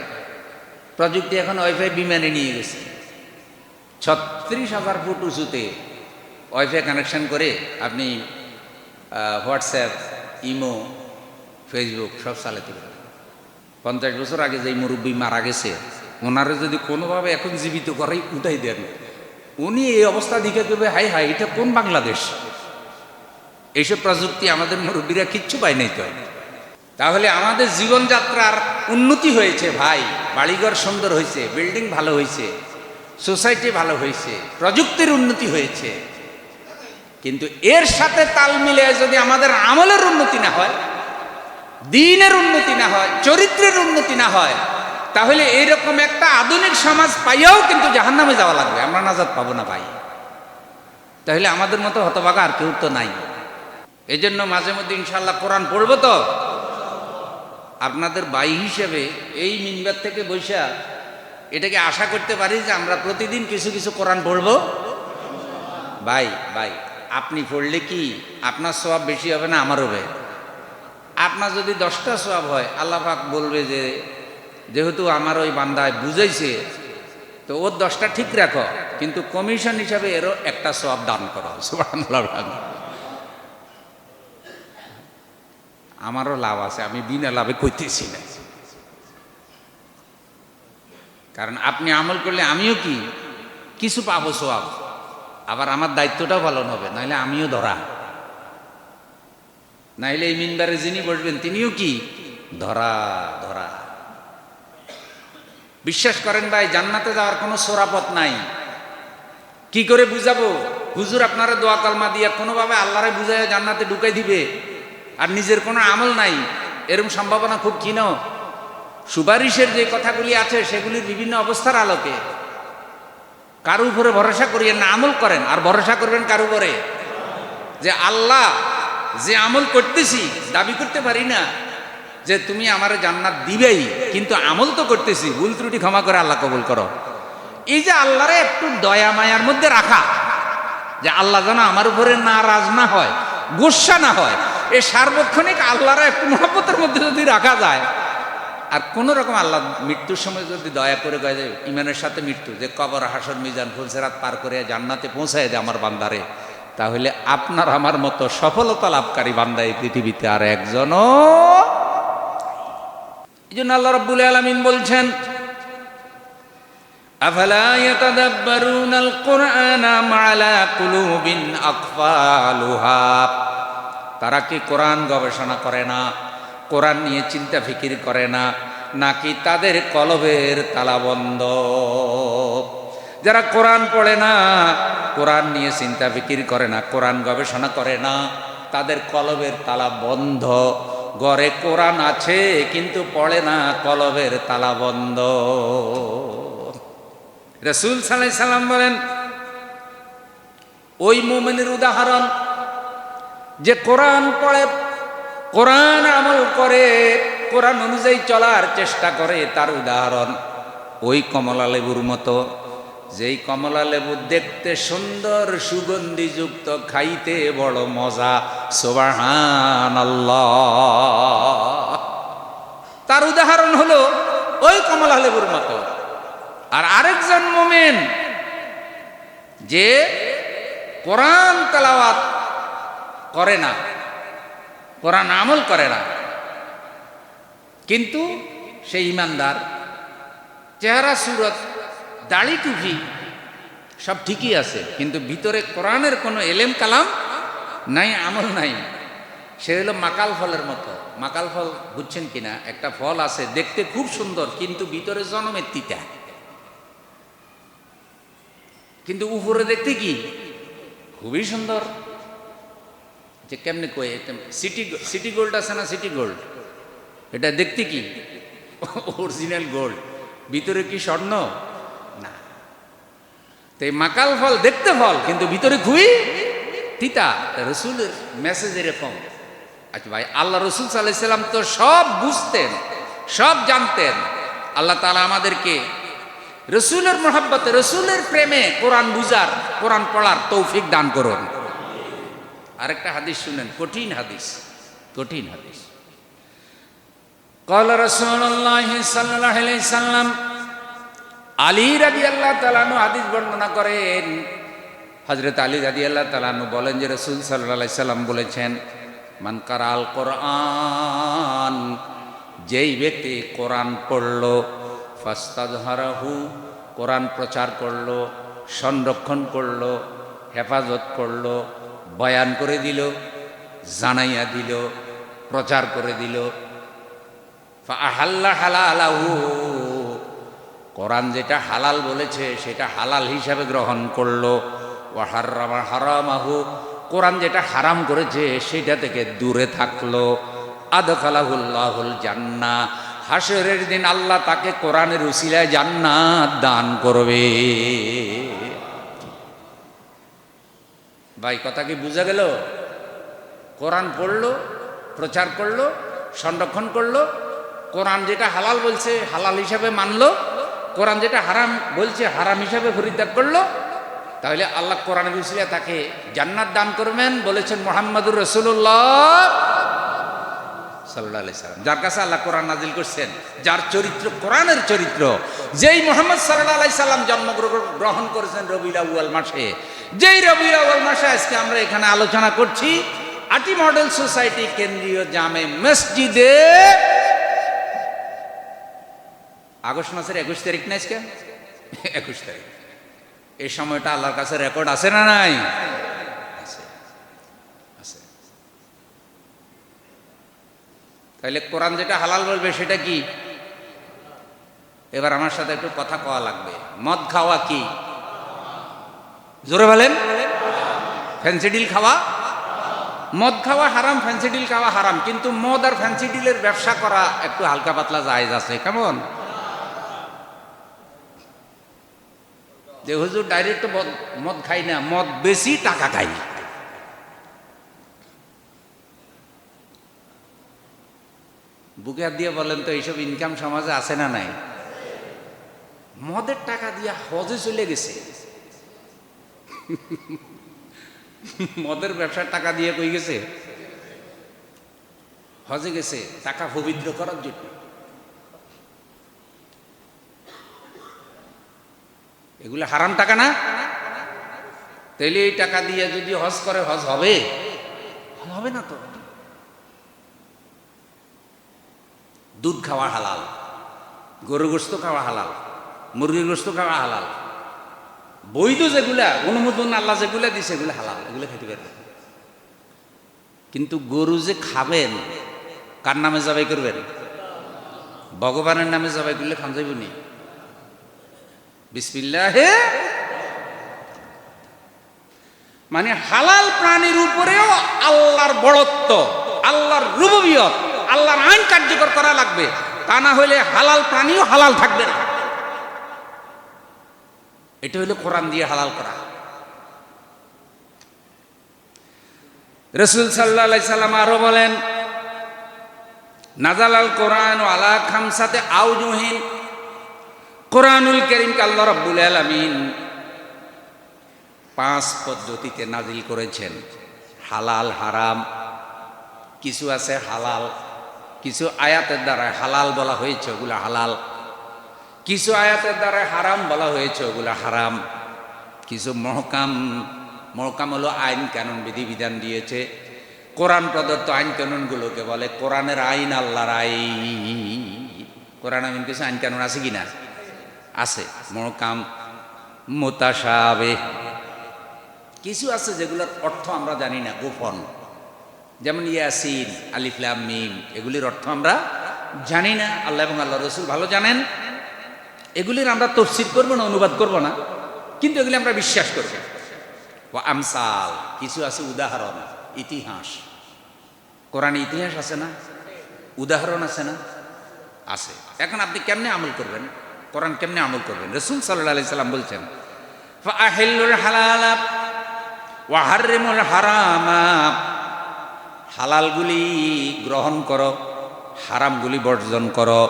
প্রযুক্তি এখন ওয়াইফাই বিমানে নিয়ে গেছে। 36,000 ফুট উঁচুতে ওয়াইফাই কানেকশন করে আপনি হোয়াটসঅ্যাপ, ইমো, ফেসবুক সব চালাতে পারেন। 50 বছর আগে যে মুরব্বী মারা গেছে, ওনারা যদি কোনোভাবে এখন জীবিত করে উঠাই দেন, উনি এই অবস্থা দিকে দেবে, হাই হাই এটা কোন বাংলাদেশ। এইসব প্রযুক্তি আমাদের মুরব্বীরা কিচ্ছু পায় নাই তো। তাহলে আমাদের জীবনযাত্রার উন্নতি হয়েছে ভাই, বাড়িঘর সুন্দর হয়েছে, বিল্ডিং ভালো হয়েছে, সোসাইটি ভালো হয়েছে, প্রযুক্তির উন্নতি হয়েছে, কিন্তু এর সাথে তাল মিলে যদি আমাদের আমলের উন্নতি না হয়, দ্বীনের উন্নতি না হয়, চরিত্রের উন্নতি না হয়, তাহলে এইরকম একটা আধুনিক সমাজ পাইয়াও কিন্তু জাহান্নামে যাওয়া লাগবে, আমরা নাজাত পাবো না ভাই। তাহলে আমাদের মতো হতভাগা আর কেউ তো নাই। এই জন্য মাঝে মধ্যে ইনশাআল্লাহ কোরআন পড়বো তো। আপনাদের ভাই হিসেবে এই মিনবার থেকে বৈশা এটাকে আশা করতে পারি যে আমরা প্রতিদিন কিছু কিছু কোরআন পড়বো। ভাই ভাই আপনি পড়লে কি আপনার সওয়াব বেশি হবে না আমার হবে? আপনার যদি 10টা সওয়াব হয়, আল্লাহ পাক বলবে যে যেহেতু আমার ওই বান্দায় বুঝাইছে তো ওর 10টা ঠিক রাখো, কিন্তু কমিশন হিসাবে এরও একটা সওয়াব দান করো। সুবহানাল্লাহ। আমারও লাভ আছে, আমি বিনা লাভে কইতেছি না, কারণ আপনি আমল করলে আমিও কি কিছু পাবো সওয়াব, আবার আমার দায়িত্বটাও পালন হবে, নাহলে আমিও ধরা, নাহলে এই মিনবারে যিনি বসবেন তিনিও কি ধরা ধরা। বিশ্বাস করেন ভাই, জান্নাতে যাওয়ার কোনো সোরাপথ নাই। কি করে বুঝাবো? হুজুর আপনারা দোয়া কালমা দিয়া কোনোভাবে আল্লাহরে বুঝায় জান্নাতে ঢুকাই দিবে, আর নিজের কোনো আমল নাই, এরকম সম্ভাবনা খুব ক্ষীণ। সুপারিশের যে কথাগুলি আছে সেগুলির বিভিন্ন অবস্থার আলোকে কারো উপরে ভরসা করিয়েন না, আমল করেন। আর ভরসা করবেন কার উপরে? যে আল্লাহ যে আমল করতেছি, দাবি করতে পারি না যে তুমি আমার জান্নাত দিবেই, কিন্তু আমল তো করতেছি, ভুল ত্রুটি ক্ষমা করে আল্লাহ কবুল করো। এই যে আল্লাহরে একটু দয়া মায়ার মধ্যে রাখা, যে আল্লাহ যেন আমার উপরে নারাজ না হয়, গুসা না হয়, এই সার্বক্ষণিক আল্লাহরা একটু মহব্বতের মধ্যে যদি রাখা যায়, আর কোন রকম আল্লাহ মৃত্যুর সময় যদি দয়া করে কয় যে ইমানের সাথে মৃত্যু, যে কবর, হাসর, মিজান, ফুলসেরাত পার করে জান্নাতে পৌঁছায় দেয় আমার বান্দারে, তাহলে আপনার আমার মতো সফলতা লাভকারী বান্দা এই পৃথিবীতে আর একজনও। এই জন্য আল্লাহ রাব্বুল আলামিন বলছেন, আফালা ইয়াতাদাব্বারুনাল কুরআনা আম আলা কুলুবিন আকফালুহা। তারা কি কোরআন গবেষণা করে না, কোরআন নিয়ে চিন্তা ফিকির করে না, নাকি তাদের কলবের তালা বন্ধ? যারা কোরআন পড়ে না, কোরআন নিয়ে চিন্তা ফিকির করে না, কোরআন গবেষণা করে না, তাদের কলবের তালা বন্ধ। ঘরে কোরআন আছে কিন্তু পড়ে না, কলবের তালা বন্ধ। রাসূল সাল্লাল্লাহু আলাইহি সাল্লাম বলেন, ওই মুমিনের উদাহরণ যে কোরআন পড়ে, কোরআন আমল করে, কোরআন অনুযায়ী চলার চেষ্টা করে, তার উদাহরণ ওই কমলা লেবুর মতো যেই কমলা লেবু দেখতে সুন্দর, সুগন্ধিযুক্ত, খাইতে বড় মজা। সুবহানাল্লাহ। তার উদাহরণ হলো ওই কমলা লেবুর মতো। আর আরেকজন মুমিন যে কোরআন তেলাওয়াত করে না, কোরআন আমল করে না, কিন্তু সে ইমানদার, চেহারা সুরত, দাড়ি টুপি সব ঠিকই আছে, কিন্তু ভিতরে কোরআনের কোনো এলেম কালাম নাই, আমল নাই। সে হলো মাকাল ফলের মতো। মাকাল ফল বুঝছেন কিনা? একটা ফল আছে দেখতে খুব সুন্দর, কিন্তু ভিতরে জনমের তিতা, কিন্তু উপরে দেখতে কি খুবই সুন্দর। যে কেমনে কই, সিটি গোল্ড আছে না, সিটি গোল্ড, এটা দেখতে কি অরিজিনাল গোল্ড, ভিতরে কি স্বর্ণ না। তো এই মাকাল ফল দেখতে ফল, কিন্তু ভিতরে খুবই তিতা। রসুলের মেসেজ এরকম। আচ্ছা ভাই, আল্লাহ রসুল সাল্লাল্লাহু আলাইহি সাল্লাম তো সব বুঝতেন, সব জানতেন। আল্লাহ তাআলা আমাদেরকে রসুলের মহব্বতে, রসুলের প্রেমে কোরআন বুঝার, কোরআন পড়ার তৌফিক দান করুন। আরেকটা হাদিস শুনেন, কঠিন হাদিস, কঠিন হাদিস। ক্বালা রাসূলুল্লাহ সাল্লাল্লাহু আলাইহি সাল্লাম, আলী রাদিয়াল্লাহু তাআলা আনহু হাদিস বর্ণনা করেন। হযরত আলী রাদিয়াল্লাহু তাআলা আনহু বলেন যে রাসূল সাল্লাল্লাহু আলাইহি সাল্লাম বলেছেন, মান কারাল কোরআন, যেই ব্যক্তি কোরআন পড়লো, ফাস্তাযহারাহু, কোরআন প্রচার করলো, সংরক্ষণ করলো, হেফাজত করলো, বয়ান করে দিল, জানাইয়া দিল, প্রচার করে দিল। ফাআহাল্লা হালালাহু, কোরআন যেটা হালাল বলেছে সেটা হালাল হিসাবে গ্রহণ করলো। ওয়া হাররামা হারামাহু, কোরআন যেটা হারাম করেছে সেটা থেকে দূরে থাকলো। আদখালাহুল্লাহুল জান্নাহ, হাসরের দিন আল্লাহ তাকে কোরআনের উসিলায় জান্নাত দান করবে। ভাই কথা কি বুঝা গেল? কোরআন পড়লো, প্রচার করলো, সংরক্ষণ করলো, কোরআন যেটা হালাল বলছে হালাল হিসাবে মানলো, কোরআন যেটা হারাম বলছে হারাম হিসাবে পরিত্যাগ করলো, তাহলে আল্লাহ কোরআনের উসিলায় তাকে জান্নাত দান করবেন। বলেছেন মুহাম্মাদুর রাসূলুল্লাহ সাল্লাল্লাহু আলাইহি সাল্লাম, যার কাছে আল্লাহ কোরআন নাজিল করছেন, যার চরিত্র কোরআনের চরিত্র, যেই মুহাম্মদ সাল্লাল্লাহু আলাইহি সাল্লাম জন্মগ্রহণ করেছেন রবিউল আউয়াল মাসে, যেই রবিউল আউয়াল মাসে আজকে আমরা এখানে আলোচনা করছি আটি মডেল সোসাইটি কেন্দ্রীয় জামে মসজিদে, আগস্ট মাসের 21 তারিখ না আজকে, 21 তারিখ। এই সময়টা আল্লাহর কাছে রেকর্ড আছে না নাই? আছে। তাহলে কোরআন যেটা হালাল বলবে সেটা কি? এবার আমার সাথে একটু কথা কওয়া লাগবে। মদ খাওয়া কি? জোরে বলেন। ফ্যান্সিডিল খাওয়া, মদ খাওয়া হারাম, ফ্যান্সিডিল খাওয়া হারাম, কিন্তু মদ আর ফ্যান্সিডিলের ব্যবসা করা একটু হালকা পাতলা জায়েজ আছে। কেমন? যে হুজুর ডাইরেক্ট মদ খাই না, মদ বেশি টাকা খাই। বুকে হাত দিয়ে বলেন তো, এইসব ইনকাম সমাজে আছে না নাই? মদের টাকা দিয়ে হজে চলে গেছে, মদের ব্যবসার টাকা দিয়ে কই গেছে? হজে গেছে, টাকা পবিত্র করার জন্য। এগুলো হারাম টাকা না? তাইলে এই টাকা দিয়ে যদি হজ করে, হজ হবে? হবে না তো। দুধ খাওয়া হালাল, গরু গোশত খাওয়া হালাল, মুরগির গোশত খাওয়া হালাল, বৈধ যেগুলা অনুমোদন আল্লাহ যেগুলা দিছে এগুলো হালাল, এগুলো খেতে পারবেন। কিন্তু গরু যে খাবেন, কার নামে জবাই করবেন? ভগবানের নামে জবাই করলে খান যাইব নি? বিসমিল্লাহে, মানে হালাল প্রাণীর উপরেও আল্লাহর বড়ত্ব, আল্লাহর রুবুবিয়ত, আল্লাহর আইন কার্যকর করা লাগবে। তা না হলে হালাল প্রাণীও হালাল থাকবে না। এটা হলো কোরআন দিয়ে হালাল করা। রাসূল সাল্লাল্লাহু আলাইহি সাল্লাম আরো বলেন, নাজালাল কোরআন আলা খামসাতে আউজুহিন, কোরআনুল কারীমকে আল্লাহ রাব্বুল আলামিন 5 পদ্ধতিতে নাজিল করেছেন। হালাল হারাম, কিছু আছে হালাল, কিছু আয়াতের দ্বারা হালাল বলা হয়েছে, ওগুলা হালাল। কিছু আয়াতের দ্বারা হারাম বলা হয়েছে, ওগুলা হারাম। কিছু মহকাম, মহকাম হলো আইন কানুন বিধিবিধান দিয়েছে। কোরআন প্রদত্ত আইন কানুনগুলোকে বলে কোরআনের আইন, আল্লাহর আইন। কোরআন এমন কিছু আইন কানুন আছে কিনা? আছে। মহকাম, মুতাশাবিহ। কিছু আছে যেগুলোর অর্থ আমরা জানি না, গোপন। যেমন ইয়াসিন, আলিফ লাম মিম, এগুলির অর্থ আমরা জানি না, আল্লাহ এবং আল্লাহ রসুল ভালো জানেন। এগুলির আমরা তাফসীর করব না, অনুবাদ করব না, কিন্তু এগুলি আমরা বিশ্বাস করব। ও আমসাল, কিছু আছে উদাহরণ, ইতিহাস। কোরআনে ইতিহাস আছে না? উদাহরণ আছে না? আছে। এখন আপনি কেমনে আমল করবেন? কোরআন কেমনে আমল করবেন? রাসূল সাল্লাল্লাহু আলাইহি সাল্লাম বলছেন, ফাআহিল্লুল হালালা ওয়া হাররিমুল হারামা। হালালগুলি গ্রহণ করো, হারামগুলি বর্জন করো।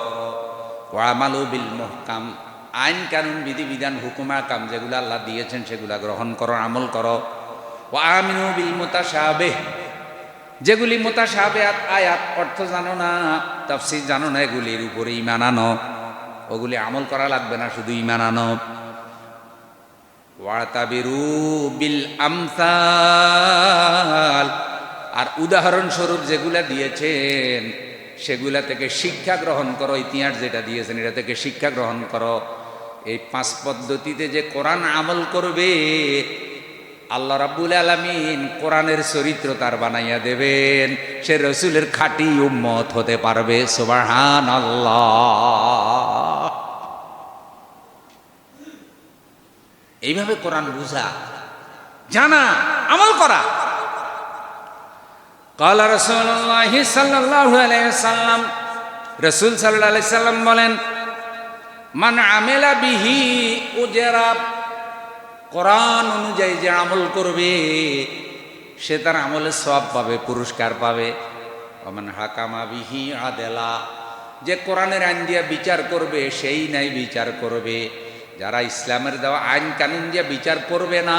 ওয়া আমালু বিল মুহকাম, আইন কানুন বিধিবিধান হুকুম আহকাম যেগুলো আল্লাহ দিয়েছেন সেগুলা গ্রহণ করো, আমল করো। ওয়া আমিনু বিল মুতাশাবিহ, যেগুলি মুতাশাবিহাত আয়াত, অর্থ জানো না, তাফসীর জানো না, এগুলির উপরে ঈমান আনো। ওগুলি আমল করা লাগবে না, শুধু ঈমান আনো। ওয়াতাবিরু বিল আমসাল, আর উদাহরণস্বরূপ যেগুলা দিয়েছেন সেগুলা থেকে শিক্ষা গ্রহণ করো। ইতিহাস যেটা দিয়েছেন এটা থেকে শিক্ষা গ্রহণ করো। এই 5 পদ্ধতিতে যে কোরআন আমল করবে, আল্লাহ রাব্বুল আলামিন কোরআনের চরিত্র তার বানাইয়া দেবেন, সে রসুলের খাঁটি উম্মত হতে পারবে। সুবহানাল্লাহ। এইভাবে কোরআন বুঝা, জানা, আমল করা। ক্বালা রাসূলুল্লাহি সাল্লাল্লাহু আলাইহি ওয়াসাল্লাম, রাসূল সাল্লাল্লাহু আলাইহি সাল্লাম বলেন, মান আমিলা বিহি উজরা, কোরআন অনুযায়ী যে আমল করবে সে তার আমলের সওয়াব পাবে, পুরস্কার পাবে। ওমান হাকামা বিহি আদালা, যে কোরআনের আইন দিয়ে বিচার করবে সেই নাই বিচার করবে। যারা ইসলামের দেওয়া আইন কানুন দিয়ে বিচার করবে না,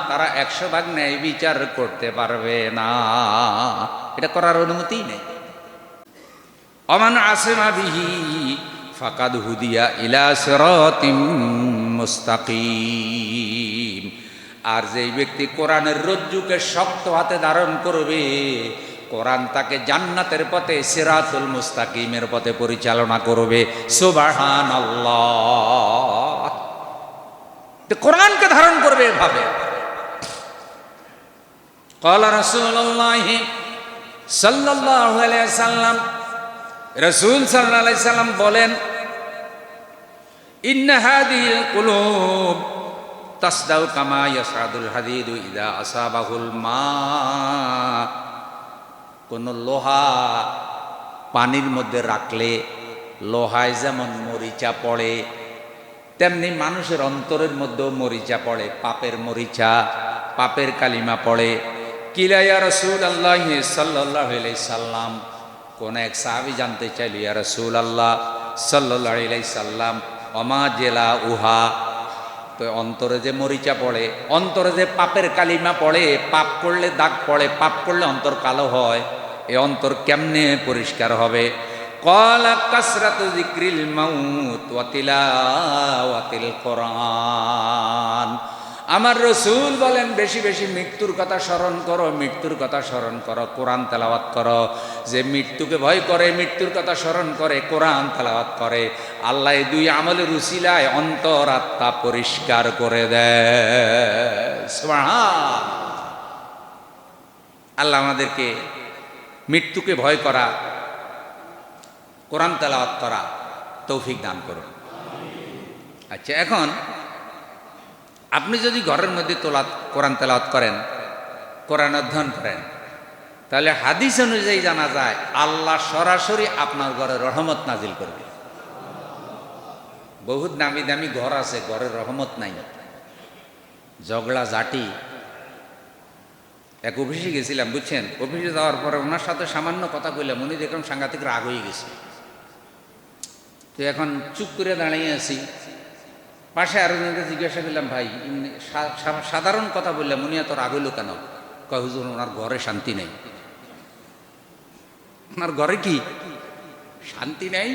তারা 100 ভাগ ন্যায় বিচার করতে পারবে না, এটা করার অনুমতি নেই। ওমান আসিমা বিহি ফাকাদ হুদিয়া ইলা সিরাতিম মুস্তাকিম, আর যেই ব্যক্তি কোরআনের রজ্জুকে শক্ত হাতে ধারণ করবে, কোরআন তাকে জান্নাতের পথে, সিরাতুল মুস্তাকিমের পথে পরিচালনা করবে। সুবহানাল্লাহ। কোরআনকে ধারণ করবে এভাবে। ক্বালা রাসূলুল্লাহি সাল্লাল্লাহু আলাইহি ওয়াসাল্লাম, রাসূল সাল্লাল্লাহু আলাইহি সাল্লাম বলেন, ইন্না হাদিহিল কুলুব তাসদাউ কামা ইয়াসাদুল হাদিদু ইযা আসাবাহুল মা। কোন লোহা পানির মধ্যে রাখলে লোহায় যেমন মরিচা পড়ে, তেমনি মানুষের অন্তরের মধ্যেও মরিচা পড়ে, পাপের মরিচা, পাপের কালিমা পড়ে। কিলা ইয়া রাসূলুল্লাহি সাল্লাল্লাহু আলাইহি সাল্লাম, কোন এক সাহাবী জানতে চাইল, ইয়া রাসূলুল্লাহ সাল্লাল্লাহু আলাইহি সাল্লাম, ওমা জেলা উহা, তো অন্তরে যে মরিচা পড়ে, অন্তরে যে পাপের কালিমা পড়ে, পাপ করলে দাগ পড়ে, পাপ করলে অন্তর কালো হয়, এই অন্তর কেমনে পরিষ্কার হবে? ক্বালা কাসরাতু যিকরিল মাউত ওয়া তিলাওয়াতিল কোরআন। আমার রাসূল বলেন, বেশি বেশি মৃত্যুর কথা স্মরণ করো, মৃত্যুর কথা স্মরণ করো, কোরআন তেলাওয়াত করো। যে মৃত্যুকে ভয় করে, মৃত্যুর কথা স্মরণ করে, কোরআন তেলাওয়াত করে, আল্লাহ এই 2 আমলের উসিলায় অন্তর আত্মা পরিষ্কার করে দেয়। সুবহান। আল্লাহ আমাদেরকে মৃত্যুকে ভয় করা, কোরআন তেলাওয়াত করা তৌফিক দান করুন। আচ্ছা, এখন আপনি যদি ঘরের মধ্যে কোরআন তেলাওয়াত করেন, কোরআন অধ্যয়ন করেন, তাহলে হাদিস অনুযায়ী জানা যায় আল্লাহ সরাসরি আপনার ঘরে রহমত নাজিল করবে। বহুত দামি দামি ঘর আছে, ঘরের রহমত নাই, ঝগড়া ঝাঁটি। এক অফিসে গেছিলাম, বুঝছেন, অফিসে যাওয়ার পরে ওনার সাথে সামান্য কথা কইলাম, উনি দেখলাম সাংঘাতিক রাগ হয়ে গেছে। তো এখন চুপ করে দাঁড়িয়ে আছি, পাশে আরেকজনকে জিজ্ঞাসা করলাম, ভাই সাধারণ কথা বললাম, উনি এত রাগ হইল কেন? কয়, হুজুর ওনার ঘরে শান্তি নেই। ওনার ঘরে কি শান্তি নেই?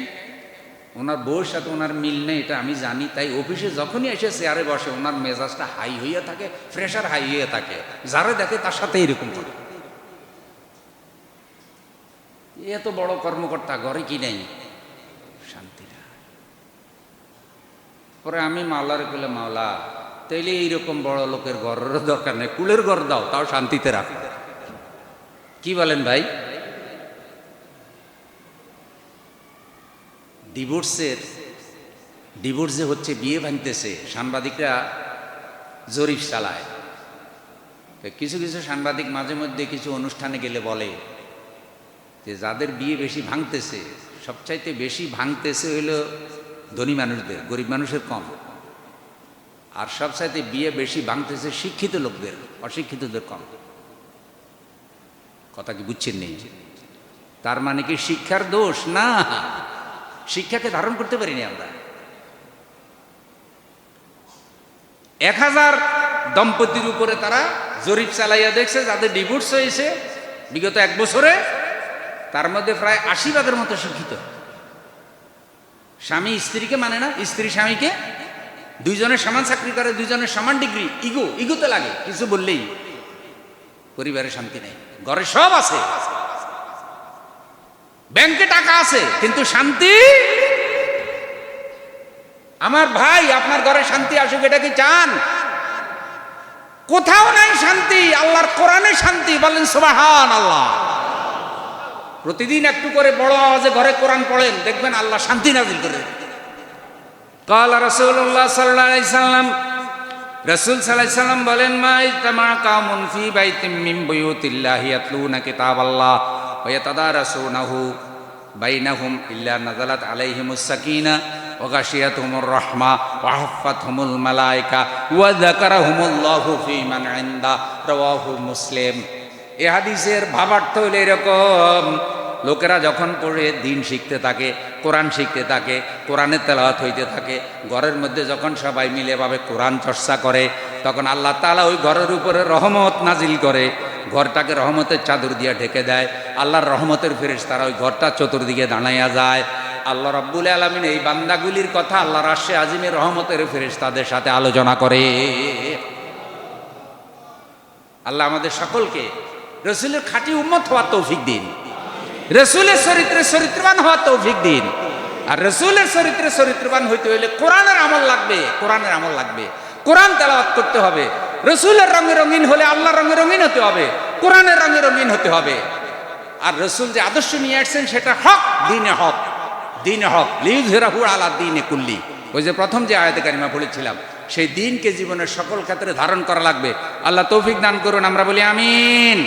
ওনার বউর সাথে ওনার মিল নেই, এটা আমি জানি। তাই অফিসে যখনই এসে চেয়ারে বসে ওনার মেজাজটা হাই হইয়া থাকে, প্রেশার হাই হইয়া থাকে, যারা দেখে তার সাথে এরকম করে। এত বড় কর্মকর্তা, ঘরে কি নেই? শান্তি না। পরে আমি মাওলারে কইলাম, মাওলা তাইলে এইরকম বড় লোকের ঘরের দরকার নেই, কুলের ঘর দাও, তাও শান্তিতে রাখো। কি বলেন ভাই? ডিভোর্স যে হচ্ছে, বিয়ে ভাঙতেছে, সাংবাদিকরা জরিপ চালায়। কিছু কিছু সাংবাদিক মাঝে মধ্যে কিছু অনুষ্ঠানে গেলে বলে যে যাদের বিয়ে বেশি ভাঙতেছে, সবচাইতে বেশি ভাঙতেছে হইল ধনী মানুষদের, গরিব মানুষের কম। আর সবচাইতে বিয়ে বেশি ভাঙতেছে শিক্ষিত লোকদের, অশিক্ষিতদের কম। কথা কি বুঝছেন? নেই। তার মানে কি শিক্ষার দোষ? না, শিক্ষাকে ধারণ করতে পারিনি আমরা। 1000 দম্পতির উপরে তারা জরিপ চালাইয়া দেখছে যাদের ডিভোর্স হয়েছে বিগত 1 বছরে, তার মধ্যে প্রায় 80% মতো শিক্ষিত। স্বামী স্ত্রীকে মানে না, স্ত্রী স্বামীকে, দুইজনের সমান চাকরি করে, দুইজনের সমান ডিগ্রি। ইগোতে লাগে, কিছু বললেই পরিবারে শান্তি নেই। ঘরে সব আছে, ব্যাংকে টাকা আছে, কিন্তু শান্তি। আমার ভাই, আপনার ঘরে শান্তি আসুক, এটা কি চান? কোথাও নাই শান্তি, আল্লাহর কোরআনে শান্তি। বলেন সুবহানাল্লাহ। প্রতিদিন একটু করে বড় আওয়াজে ঘরে কোরআন পড়েন, দেখবেন আল্লাহ শান্তি নাযিল করে। قال رسول الله صلى الله عليه وسلم, রাসূল সাল্লাল্লাহু আলাইহি সাল্লাম বলেন, মা ইজতামা কাউমুন ফি বাইতিন মিন বুয়ুতিল্লাহি ইয়াতলুনা কিতাবাল্লাহ ওয়া ইয়াতাদারাসুনাহু বাইনাহুম ইল্লা নাযালাত আলাইহিমুস সাকিনাহ ওয়া গাশিয়াতুহুমুর রাহমা ওয়া হাফফাতহুমুল মালায়েকা ওয়া যাকারাহুমুল্লাহু ফি মান ইনদা, রাওয়াহু মুসলিম। এই হাদিসের ভাবার্থ হলো এরকম, লোকেরা যখন পড়ে দিন শিখতে থাকে, কোরআন শিখতে থাকে, কোরআনের তেলাওয়াত হইতে থাকে, ঘরের মধ্যে যখন সবাই মিলে ভাবে কোরআন চর্চা করে, তখন আল্লাহ তাআলা ওই ঘরের উপরে রহমত নাজিল করে, ঘরটাকে রহমতের চাদর দিয়ে ঢেকে দেয়। আল্লাহর রহমতের ফেরেশতারা ওই ঘরটা চতুর্দিকে দাঁড়াইয়া যায়। আল্লাহ রাব্বুল আলামিন এই বান্দাগুলির কথা আল্লাহর আরশে আজিমের রহমতের ফেরেশতাদের সাথে আলোচনা করে। আল্লাহ আমাদের সকলকে রাসূলের খাঁটি উম্মত হওয়ার তৌফিক দিন, রাসূলের চরিত্রে চরিত্রবান হওয়ার তৌফিক দিন। আর রাসূলের চরিত্রে চরিত্রবান হইতে হইলে কোরআনের আমল লাগবে, কোরআনের আমল লাগবে, কোরআন তেলাওয়াত করতে হবে। রাসূলের রঙে রঙিন হলে আল্লাহর রঙে রঙিন হতে হবে, কোরআনের রঙে রঙিন হতে হবে। আর রাসূল যে আদর্শ নিয়ে আসছেন সেটা হক, দ্বীনে হক, দ্বীনে হক লিইয়ুযহিরাহু আলা দ্বীনি কুল্লি। ওই যে প্রথম যে আয়াতে কারিমা পড়েছিলাম, সেই দ্বীনকে জীবনের সকল ক্ষেত্রে ধারণ করা লাগবে। আল্লাহ তৌফিক দান করুন, আমরা বলি আমিন।